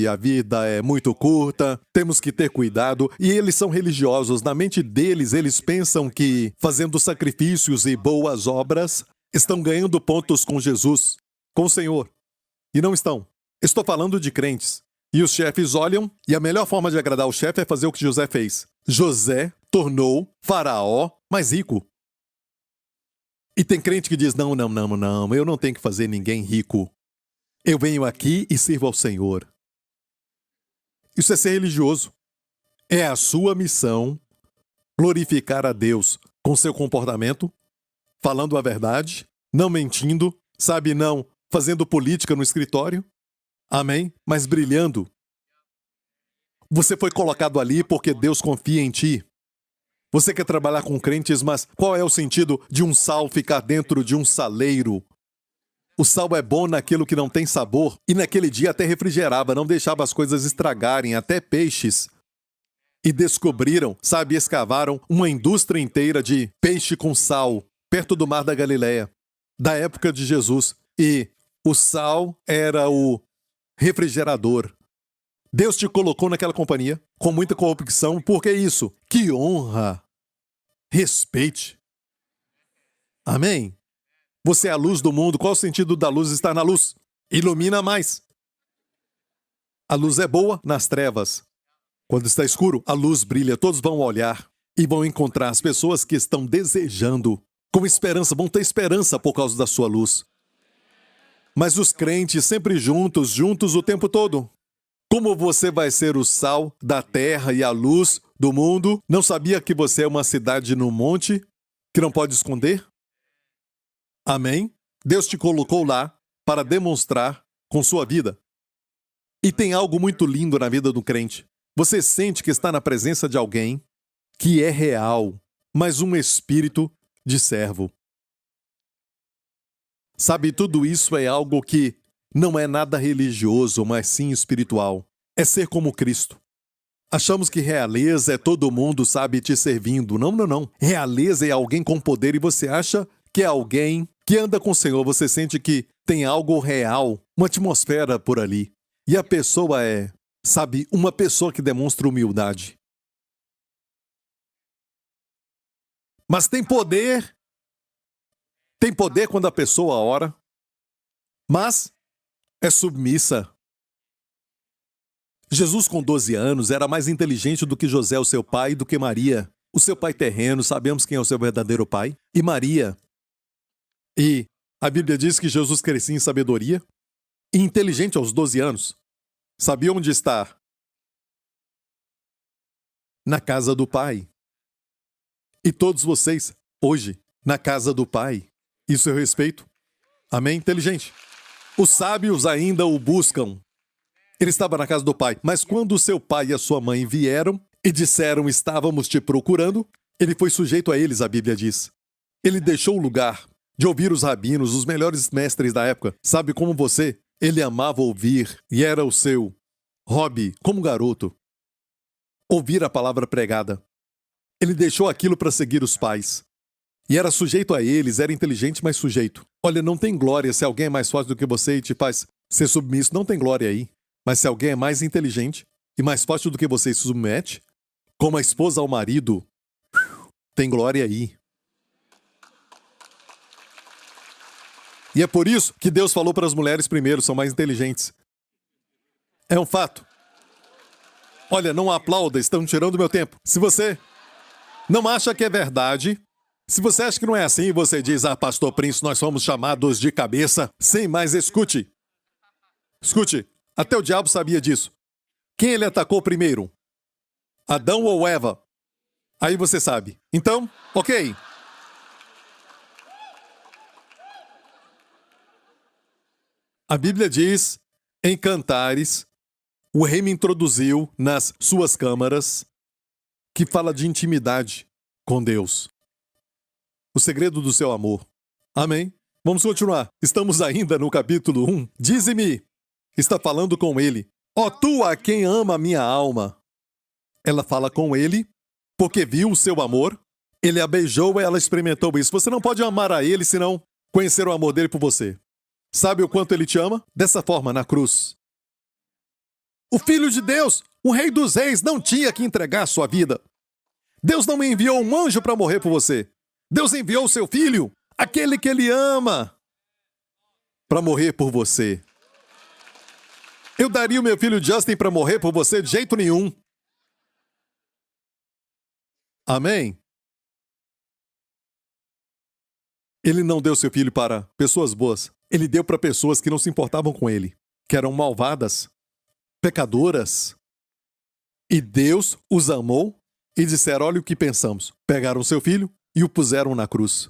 a vida é muito curta, temos que ter cuidado. E eles são religiosos. Na mente deles, eles pensam que, fazendo sacrifícios e boas obras, estão ganhando pontos com Jesus, com o Senhor. E não estão. Estou falando de crentes. E os chefes olham, e a melhor forma de agradar o chefe é fazer o que José fez. José tornou Faraó mais rico. E tem crente que diz: não, eu não tenho que fazer ninguém rico. Eu venho aqui e sirvo ao Senhor. Isso é ser religioso. É a sua missão glorificar a Deus com seu comportamento, falando a verdade, não mentindo, não fazendo política no escritório. Amém? Mas brilhando. Você foi colocado ali porque Deus confia em ti. Você quer trabalhar com crentes, mas qual é o sentido de um sal ficar dentro de um saleiro? O sal é bom naquilo que não tem sabor, e naquele dia até refrigerava, não deixava as coisas estragarem, até peixes. E descobriram, escavaram uma indústria inteira de peixe com sal, perto do mar da Galileia, da época de Jesus. E o sal era o refrigerador. Deus te colocou naquela companhia, com muita corrupção, por que isso? Que honra! Respeite. Amém? Você é a luz do mundo, qual o sentido da luz estar na luz? Ilumina mais. A luz é boa nas trevas. Quando está escuro, a luz brilha, todos vão olhar e vão encontrar as pessoas que estão desejando, com esperança, vão ter esperança por causa da sua luz. Mas os crentes sempre juntos o tempo todo. Como você vai ser o sal da terra e a luz do mundo? Não sabia que você é uma cidade no monte que não pode esconder? Amém? Deus te colocou lá para demonstrar com sua vida. E tem algo muito lindo na vida do crente. Você sente que está na presença de alguém que é real, mas um espírito de servo. Sabe, tudo isso é algo que não é nada religioso, mas sim espiritual. É ser como Cristo. Achamos que realeza é todo mundo, te servindo. Não. Realeza é alguém com poder e você acha que é alguém que anda com o Senhor. Você sente que tem algo real, uma atmosfera por ali. E a pessoa é, uma pessoa que demonstra humildade. Mas tem poder. Tem poder quando a pessoa ora, mas é submissa. Jesus, com 12 anos, era mais inteligente do que José, o seu pai, do que Maria, o seu pai terreno. Sabemos quem é o seu verdadeiro pai. E Maria. E a Bíblia diz que Jesus crescia em sabedoria e inteligente aos 12 anos. Sabia onde estar? Na casa do Pai. E todos vocês, hoje, na casa do Pai. Isso eu respeito. Amém? Inteligente. Os sábios ainda o buscam. Ele estava na casa do pai, mas quando o seu pai e a sua mãe vieram e disseram, estávamos te procurando, ele foi sujeito a eles, a Bíblia diz. Ele deixou o lugar de ouvir os rabinos, os melhores mestres da época. Sabe como você? Ele amava ouvir e era o seu hobby, como garoto. Ouvir a palavra pregada. Ele deixou aquilo para seguir os pais. E era sujeito a eles, era inteligente, mas sujeito. Olha, não tem glória se alguém é mais forte do que você e te faz ser submisso, não tem glória aí. Mas se alguém é mais inteligente e mais forte do que você e se submete, como a esposa ao marido, tem glória aí. E é por isso que Deus falou para as mulheres primeiro, são mais inteligentes. É um fato. Olha, não aplauda, estão tirando meu tempo. Se você não acha que é verdade, se você acha que não é assim, você diz, pastor Prince, nós somos chamados de cabeça. Sim, mas escute. Escute, até o diabo sabia disso. Quem ele atacou primeiro? Adão ou Eva? Aí você sabe. Então, ok. A Bíblia diz, em Cantares, o rei me introduziu nas suas câmaras, que fala de intimidade com Deus. O segredo do seu amor. Amém? Vamos continuar. Estamos ainda no capítulo 1. Dize-me, está falando com ele. Ó tu a quem ama a minha alma. Ela fala com ele, porque viu o seu amor. Ele a beijou e ela experimentou isso. Você não pode amar a ele, senão conhecer o amor dele por você. Sabe o quanto ele te ama? Dessa forma, na cruz. O Filho de Deus, o Rei dos Reis, não tinha que entregar a sua vida. Deus não enviou um anjo para morrer por você. Deus enviou o seu Filho, aquele que ele ama, para morrer por você. Eu daria o meu filho Justin para morrer por você de jeito nenhum. Amém? Ele não deu seu filho para pessoas boas. Ele deu para pessoas que não se importavam com ele, que eram malvadas, pecadoras. E Deus os amou e disseram, olha o que pensamos. Pegaram seu filho e o puseram na cruz.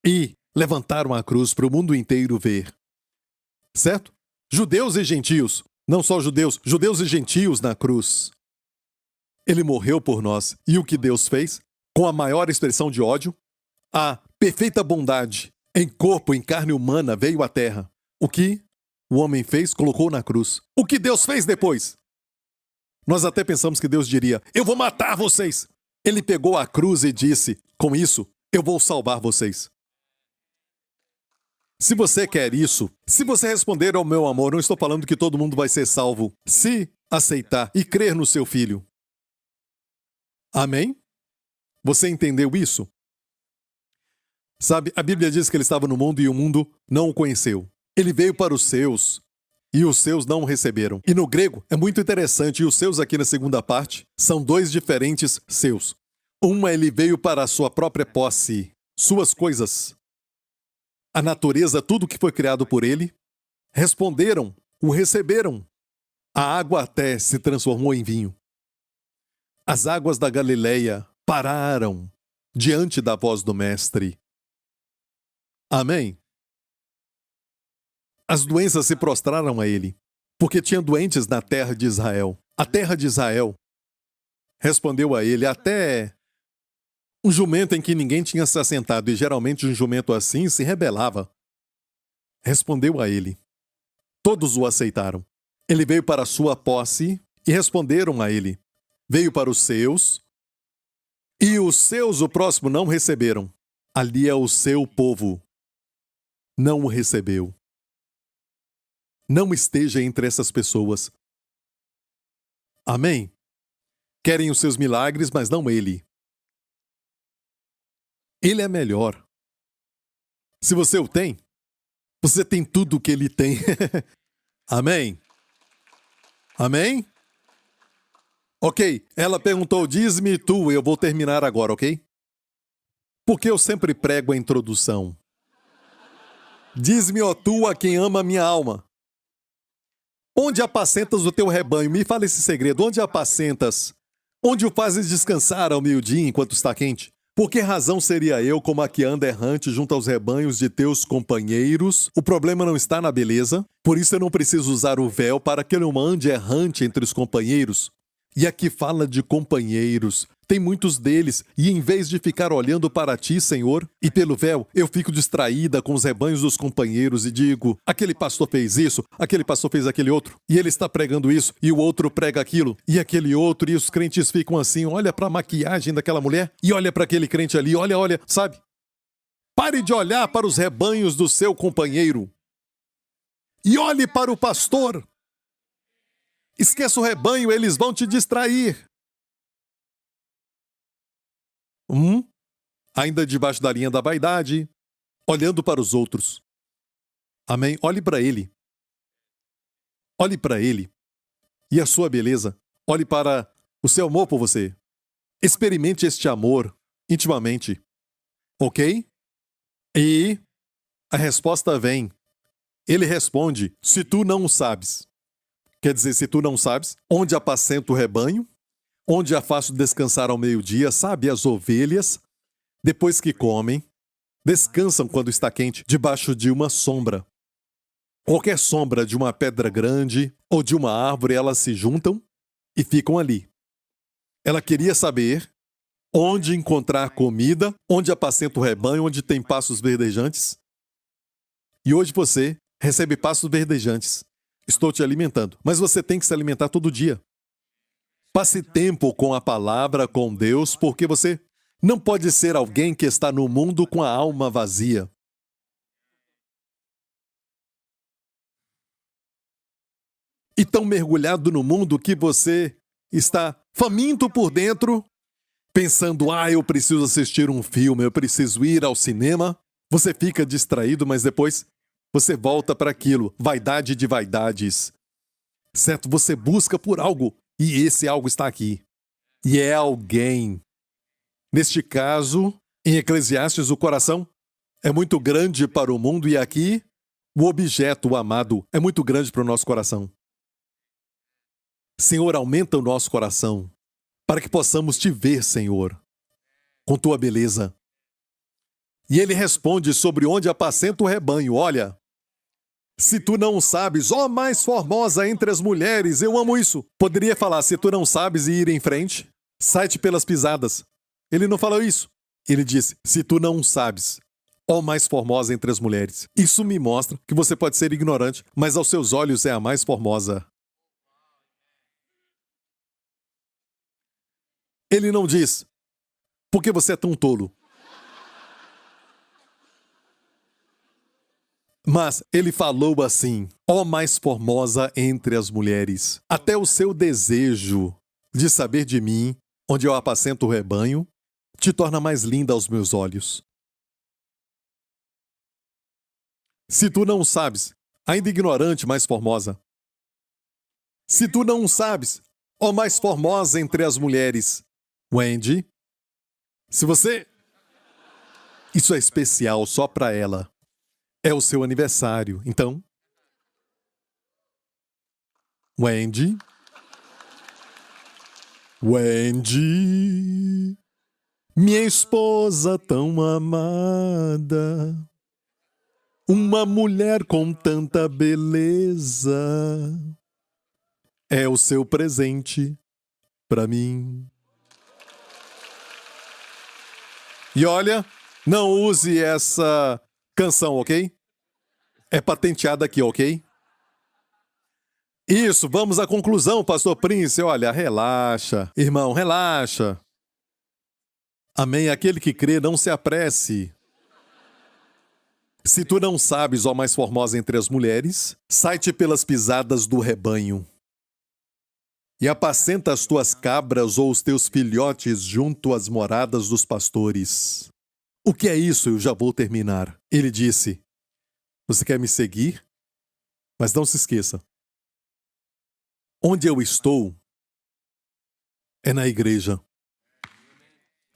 E levantaram a cruz para o mundo inteiro ver. Certo? Judeus e gentios. Não só judeus, judeus e gentios na cruz. Ele morreu por nós. E o que Deus fez? com a maior expressão de ódio, a perfeita bondade em corpo, em carne humana, veio à terra. O que o homem fez, colocou na cruz. O que Deus fez depois? Nós até pensamos que Deus diria, eu vou matar vocês. Ele pegou a cruz e disse, com isso, eu vou salvar vocês. Se você quer isso, se você responder ao meu amor, não estou falando que todo mundo vai ser salvo, se aceitar e crer no seu filho. Amém? Você entendeu isso? Sabe, a Bíblia diz que ele estava no mundo e o mundo não o conheceu. Ele veio para os seus e os seus não o receberam. E no grego é muito interessante, e os seus aqui na segunda parte são dois diferentes seus. Uma ele veio para a sua própria posse, suas coisas. A natureza, tudo que foi criado por ele, responderam, o receberam. A água até se transformou em vinho. As águas da Galileia pararam diante da voz do Mestre. Amém? As doenças se prostraram a ele, porque tinha doentes na terra de Israel. A terra de Israel respondeu a ele até um jumento em que ninguém tinha se assentado, e geralmente um jumento assim se rebelava. Respondeu a ele. Todos o aceitaram. Ele veio para a sua posse e responderam a ele. Veio para os seus, e os seus, o próximo, não receberam. Ali é o seu povo. Não o recebeu. Não esteja entre essas pessoas. Amém? Querem os seus milagres, mas não ele. Ele é melhor. Se você o tem, você tem tudo o que ele tem. Amém? Amém? Ok, ela perguntou, diz-me tu, eu vou terminar agora, ok? Porque eu sempre prego a introdução. Diz-me, ó tu, a quem ama a minha alma. Onde apacentas o teu rebanho? Me fala esse segredo. Onde apacentas? Onde o fazes descansar ao meio-dia enquanto está quente? Por que razão seria eu como a que anda errante junto aos rebanhos de teus companheiros? O problema não está na beleza, por isso eu não preciso usar o véu para que eu não ande errante entre os companheiros. E aqui fala de companheiros. Tem muitos deles, e em vez de ficar olhando para ti, Senhor, e pelo véu, eu fico distraída com os rebanhos dos companheiros e digo, aquele pastor fez isso, aquele pastor fez aquele outro, e ele está pregando isso, e o outro prega aquilo, e aquele outro, e os crentes ficam assim, olha para a maquiagem daquela mulher, e olha para aquele crente ali, olha, sabe? Pare de olhar para os rebanhos do seu companheiro, e olhe para o pastor. Esqueça o rebanho, eles vão te distrair. Ainda debaixo da linha da vaidade, olhando para os outros. Amém? Olhe para ele. Olhe para ele. E a sua beleza. Olhe para o seu amor por você. Experimente este amor intimamente. Ok? E a resposta vem. Ele responde, se tu não o sabes. Quer dizer, se tu não sabes, onde apacento o rebanho, onde a faço descansar ao meio-dia, sabe, as ovelhas, depois que comem, descansam quando está quente, debaixo de uma sombra. Qualquer sombra de uma pedra grande ou de uma árvore, elas se juntam e ficam ali. Ela queria saber onde encontrar comida, onde apacenta o rebanho, onde tem pastos verdejantes. E hoje você recebe pastos verdejantes. Estou te alimentando, mas você tem que se alimentar todo dia. Passe tempo com a palavra, com Deus, porque você não pode ser alguém que está no mundo com a alma vazia. E tão mergulhado no mundo que você está faminto por dentro, pensando, eu preciso assistir um filme, eu preciso ir ao cinema. Você fica distraído, mas depois você volta para aquilo, vaidade de vaidades. Certo? Você busca por algo, e esse algo está aqui. E é alguém. Neste caso, em Eclesiastes, o coração é muito grande para o mundo, e aqui, o objeto, o amado, é muito grande para o nosso coração. Senhor, aumenta o nosso coração, para que possamos te ver, Senhor, com tua beleza. E ele responde sobre onde apacenta o rebanho, olha... Se tu não sabes, ó mais formosa entre as mulheres, eu amo isso. Poderia falar, se tu não sabes e ir em frente, sai-te pelas pisadas. Ele não falou isso. Ele disse, se tu não sabes, ó mais formosa entre as mulheres. Isso me mostra que você pode ser ignorante, mas aos seus olhos é a mais formosa. Ele não diz, por que você é tão tolo? Mas ele falou assim, ó mais formosa entre as mulheres, até o seu desejo de saber de mim, onde eu apacento o rebanho, te torna mais linda aos meus olhos. Se tu não sabes, ainda ignorante, mais formosa. Se tu não sabes, ó mais formosa entre as mulheres, Wendy, se você... Isso é especial só para ela. É o seu aniversário, então... Wendy... Wendy... Minha esposa tão amada... Uma mulher com tanta beleza... É o seu presente para mim. E olha, não use essa canção, ok? É patenteada aqui, ok? Isso, vamos à conclusão, Pastor Prince. Olha, relaxa. Irmão, relaxa. Amém. Aquele que crê, não se apresse. Se tu não sabes, ó mais formosa entre as mulheres, sai-te pelas pisadas do rebanho. E apacenta as tuas cabras ou os teus filhotes junto às moradas dos pastores. O que é isso? Eu já vou terminar. Ele disse, você quer me seguir? Mas não se esqueça. Onde eu estou é na igreja.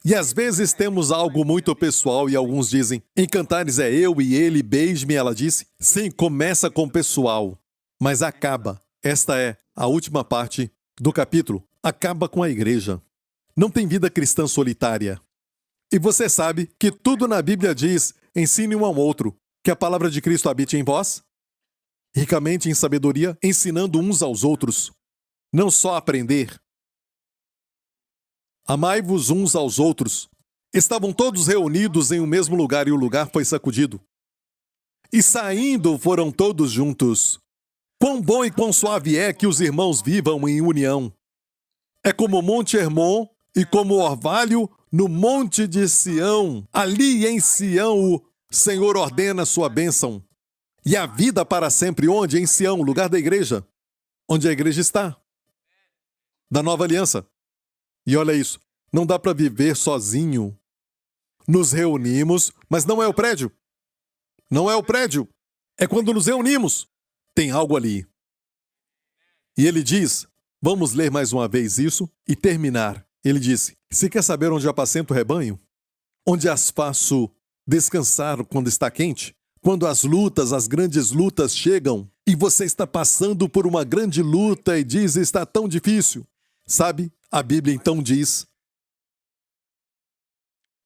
E às vezes temos algo muito pessoal e alguns dizem, em Cantares é eu e ele, beije-me, ela disse. Sim, começa com pessoal, mas acaba. Esta é a última parte do capítulo. Acaba com a igreja. Não tem vida cristã solitária. E você sabe que tudo na Bíblia diz, ensine um ao outro, que a palavra de Cristo habite em vós, ricamente em sabedoria, ensinando uns aos outros. Não só aprender. Amai-vos uns aos outros. Estavam todos reunidos em um mesmo lugar e o lugar foi sacudido. E saindo foram todos juntos. Quão bom e quão suave é que os irmãos vivam em união. É como o Monte Hermon e como o orvalho no Monte de Sião. Ali em Sião o Senhor ordena sua bênção. E a vida para sempre onde? Em Sião, lugar da igreja. Onde a igreja está. Da nova aliança. E olha isso, não dá para viver sozinho. Nos reunimos, mas não é o prédio. Não é o prédio. É quando nos reunimos. Tem algo ali. E ele diz, vamos ler mais uma vez isso e terminar. Ele disse, se quer saber onde apacento o rebanho? Onde as faço descansar quando está quente? Quando as lutas, as grandes lutas chegam e você está passando por uma grande luta e diz, está tão difícil. Sabe, a Bíblia então diz,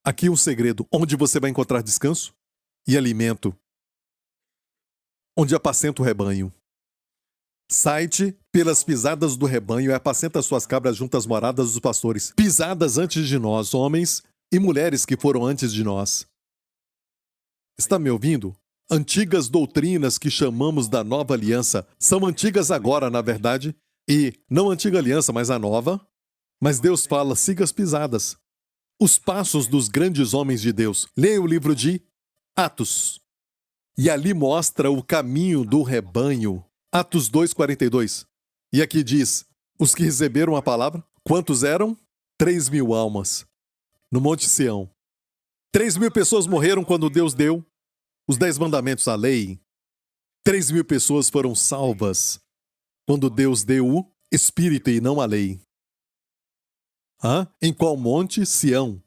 aqui um segredo, onde você vai encontrar descanso e alimento. Onde apacenta o rebanho. Sai-te pelas pisadas do rebanho e apacenta suas cabras junto às moradas dos pastores. Pisadas antes de nós, homens e mulheres que foram antes de nós. Está me ouvindo? Antigas doutrinas que chamamos da nova aliança são antigas agora, na verdade, e não a antiga aliança, mas a nova. Mas Deus fala, siga as pisadas. Os passos dos grandes homens de Deus. Leia o livro de Atos. E ali mostra o caminho do rebanho. Atos 2:42. E aqui diz, os que receberam a palavra, quantos eram? 3.000 almas. No Monte Sião. 3.000 pessoas morreram quando Deus deu os 10 mandamentos, a lei. 3.000 pessoas foram salvas quando Deus deu o Espírito e não a lei. Em qual monte? Sião.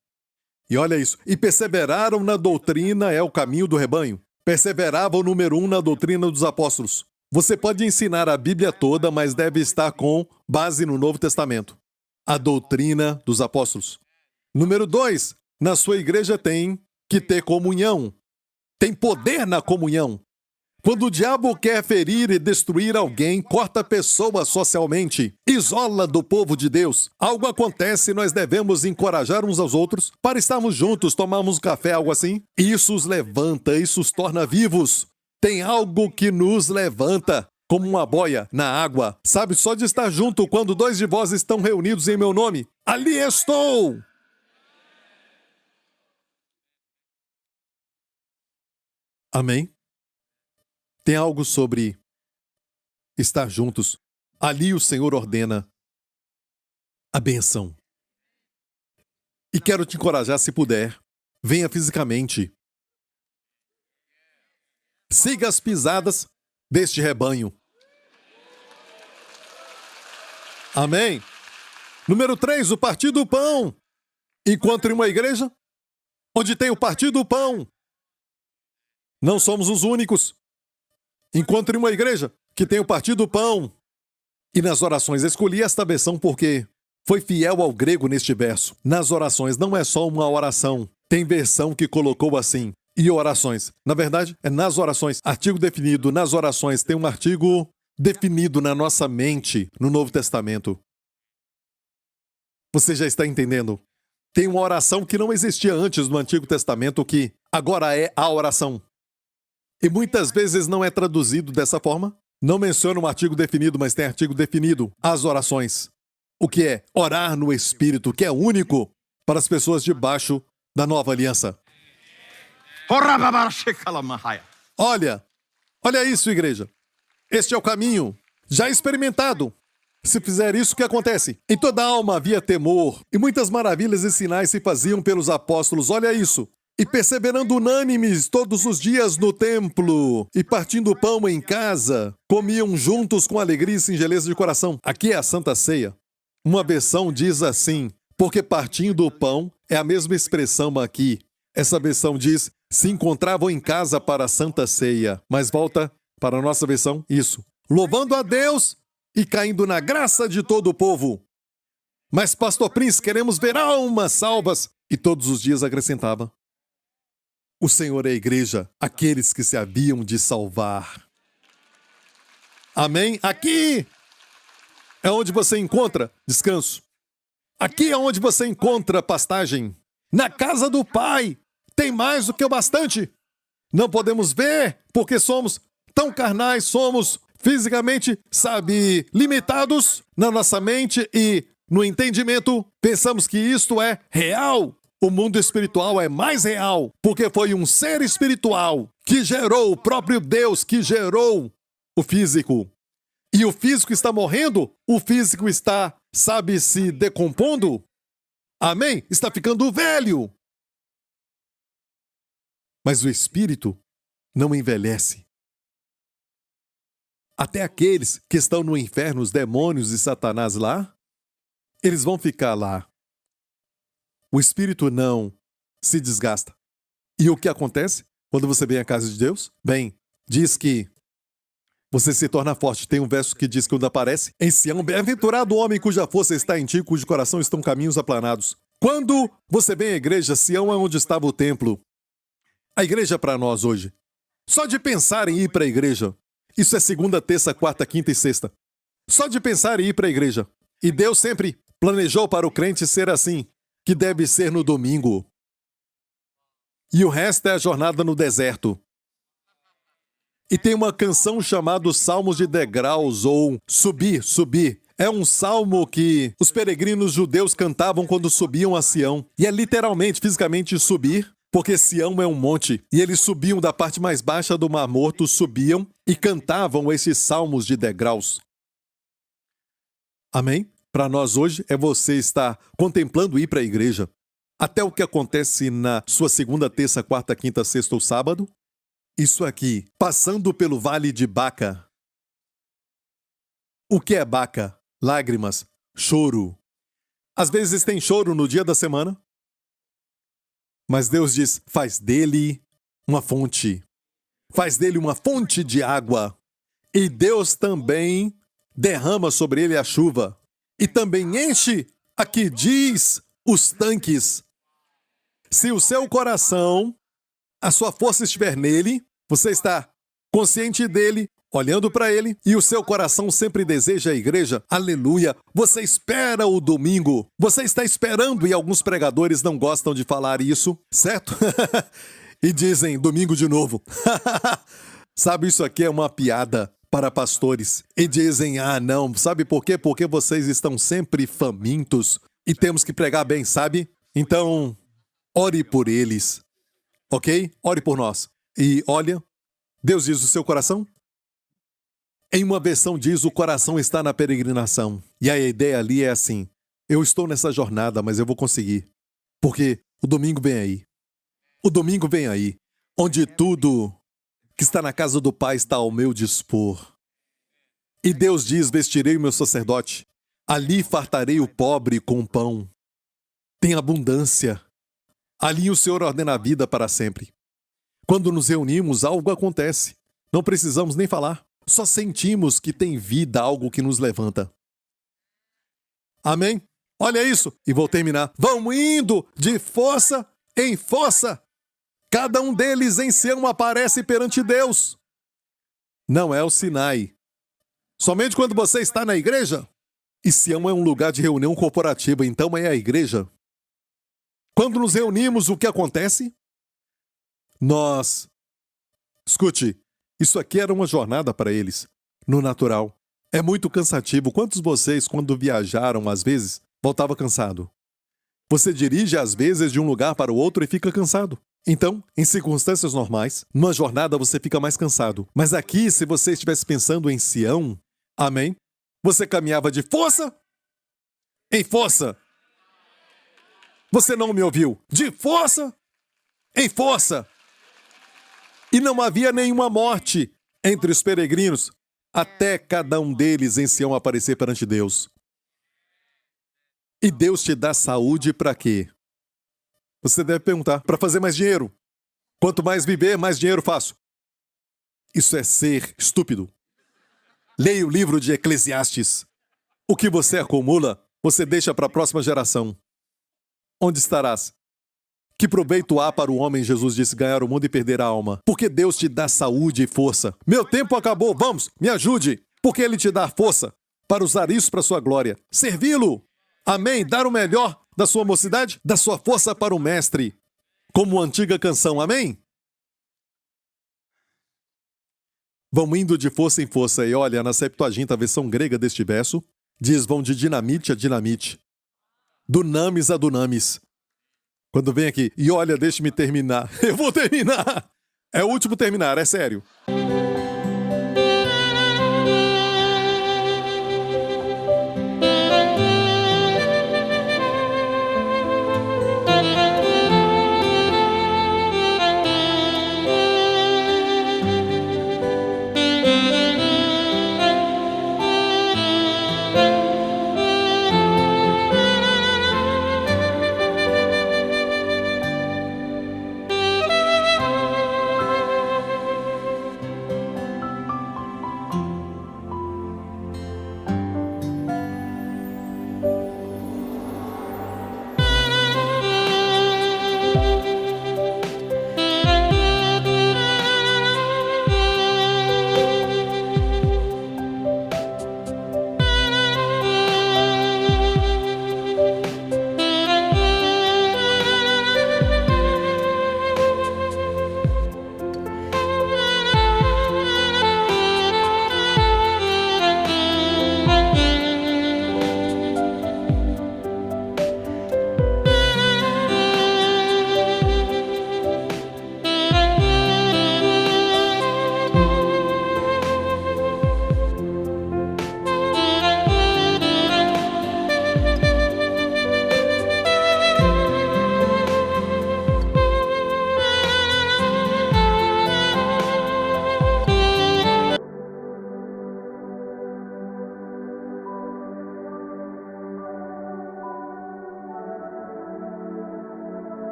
E olha isso. E perseveraram na doutrina, é o caminho do rebanho. Perseveravam, número 1, na doutrina dos apóstolos. Você pode ensinar a Bíblia toda, mas deve estar com base no Novo Testamento. A doutrina dos apóstolos. Número 2, na sua igreja tem que ter comunhão. Tem poder na comunhão. Quando o diabo quer ferir e destruir alguém, corta a pessoa socialmente, isola do povo de Deus, algo acontece e nós devemos encorajar uns aos outros para estarmos juntos, tomarmos um café, algo assim. Isso os levanta, isso os torna vivos. Tem algo que nos levanta, como uma boia na água. Sabe, só de estar junto quando dois de vós estão reunidos em meu nome, ali estou! Amém? Tem algo sobre estar juntos. Ali o Senhor ordena a bênção. E quero te encorajar, se puder, venha fisicamente. Siga as pisadas deste rebanho. Amém? Número 3, o Partido do Pão. Encontre uma igreja onde tem o Partido do Pão. Não somos os únicos. Encontre uma igreja que tem o Partido do Pão. E nas orações, escolhi esta versão porque foi fiel ao grego neste verso. Nas orações, não é só uma oração. Tem versão que colocou assim. E orações. Na verdade, é nas orações. Artigo definido. Nas orações tem um artigo definido na nossa mente no Novo Testamento. Você já está entendendo? Tem uma oração que não existia antes no Antigo Testamento que agora é a oração. E muitas vezes não é traduzido dessa forma. Não menciona um artigo definido, mas tem artigo definido. As orações. O que é orar no Espírito, que é único para as pessoas debaixo da nova aliança. Olha isso, igreja. Este é o caminho, já experimentado. Se fizer isso, o que acontece? Em toda alma havia temor, e muitas maravilhas e sinais se faziam pelos apóstolos. Olha isso. E perseverando unânimes todos os dias no templo, e partindo pão em casa, comiam juntos com alegria e singeleza de coração. Aqui é a Santa Ceia. Uma versão diz assim, porque partindo o pão é a mesma expressão aqui. Essa versão diz, se encontravam em casa para a Santa Ceia. Mas volta para a nossa versão, isso. Louvando a Deus e caindo na graça de todo o povo. Mas, Pastor Prince, queremos ver almas salvas. E todos os dias acrescentava. O Senhor é a igreja, aqueles que se haviam de salvar. Amém? Aqui é onde você encontra descanso. Aqui é onde você encontra pastagem. Na casa do Pai tem mais do que o bastante. Não podemos ver porque somos tão carnais, somos fisicamente, limitados na nossa mente e no entendimento. Pensamos que isto é real. O mundo espiritual é mais real, porque foi um ser espiritual que gerou o próprio Deus, que gerou o físico. E o físico está morrendo, o físico está, se decompondo. Amém? Está ficando velho. Mas o espírito não envelhece. Até aqueles que estão no inferno, os demônios e Satanás lá, eles vão ficar lá. O espírito não se desgasta. E o que acontece quando você vem à casa de Deus? Bem, diz que você se torna forte. Tem um verso que diz que quando aparece, em Sião, bem-aventurado o homem cuja força está em ti, cujo coração estão caminhos aplanados. Quando você vem à igreja, Sião é onde estava o templo. A igreja para nós hoje. Só de pensar em ir para a igreja, isso é segunda, terça, quarta, quinta e sexta. Só de pensar em ir para a igreja. E Deus sempre planejou para o crente ser assim, que deve ser no domingo. E o resto é a jornada no deserto. E tem uma canção chamada Salmos de Degraus, ou Subir, Subir. É um salmo que os peregrinos judeus cantavam quando subiam a Sião. E é literalmente, fisicamente, subir, porque Sião é um monte. E eles subiam da parte mais baixa do Mar Morto, subiam e cantavam esses salmos de degraus. Amém? Para nós hoje é você estar contemplando ir para a igreja. Até o que acontece na sua segunda, terça, quarta, quinta, sexta ou sábado. Isso aqui, passando pelo vale de Baca. O que é Baca? Lágrimas, choro. Às vezes tem choro no dia da semana. Mas Deus diz, faz dele uma fonte. Faz dele uma fonte de água. E Deus também derrama sobre ele a chuva. E também enche, aqui diz, os tanques. Se o seu coração, a sua força estiver nele, você está consciente dele, olhando para ele, e o seu coração sempre deseja a igreja. Aleluia! Você espera o domingo. Você está esperando, e alguns pregadores não gostam de falar isso, certo? E dizem, domingo de novo. Sabe, isso aqui é uma piada para pastores. E dizem, não, sabe por quê? Porque vocês estão sempre famintos e temos que pregar bem, sabe? Então, ore por eles, ok? Ore por nós. E olha, Deus diz o seu coração? Em uma versão diz, o coração está na peregrinação. E a ideia ali é assim, eu estou nessa jornada, mas eu vou conseguir. Porque o domingo vem aí. O domingo vem aí, onde tudo que está na casa do Pai está ao meu dispor. E Deus diz, vestirei o meu sacerdote, ali fartarei o pobre com pão. Tem abundância. Ali o Senhor ordena a vida para sempre. Quando nos reunimos, algo acontece. Não precisamos nem falar. Só sentimos que tem vida, algo que nos levanta. Amém? Olha isso. E vou terminar. Vão indo de força em força. Cada um deles em Sião aparece perante Deus. Não é o Sinai. Somente quando você está na igreja. E Sião é um lugar de reunião corporativa, então é a igreja. Quando nos reunimos, o que acontece? Escute, isso aqui era uma jornada para eles, no natural. É muito cansativo. Quantos de vocês, quando viajaram, às vezes, voltava cansado? Você dirige, às vezes, de um lugar para o outro e fica cansado. Então, em circunstâncias normais, numa jornada você fica mais cansado. Mas aqui, se você estivesse pensando em Sião, amém? Você caminhava de força em força. Você não me ouviu? De força em força. E não havia nenhuma morte entre os peregrinos, até cada um deles em Sião aparecer perante Deus. E Deus te dá saúde para quê? Você deve perguntar, para fazer mais dinheiro. Quanto mais viver, mais dinheiro faço. Isso é ser estúpido. Leia o livro de Eclesiastes. O que você acumula, você deixa para a próxima geração. Onde estarás? Que proveito há para o homem, Jesus disse, ganhar o mundo e perder a alma? Porque Deus te dá saúde e força. Meu tempo acabou, vamos, me ajude. Porque Ele te dá força para usar isso para a sua glória. Servi-lo. Amém? Dar o melhor da sua mocidade, da sua força para o mestre. Como a antiga canção, amém? Vão indo de força em força. E olha, na Septuaginta, a versão grega deste verso, diz, vão de dinamite a dinamite. Dunamis a dunamis. Quando vem aqui, e olha, deixe-me terminar. Eu vou terminar. É o último terminar, é sério.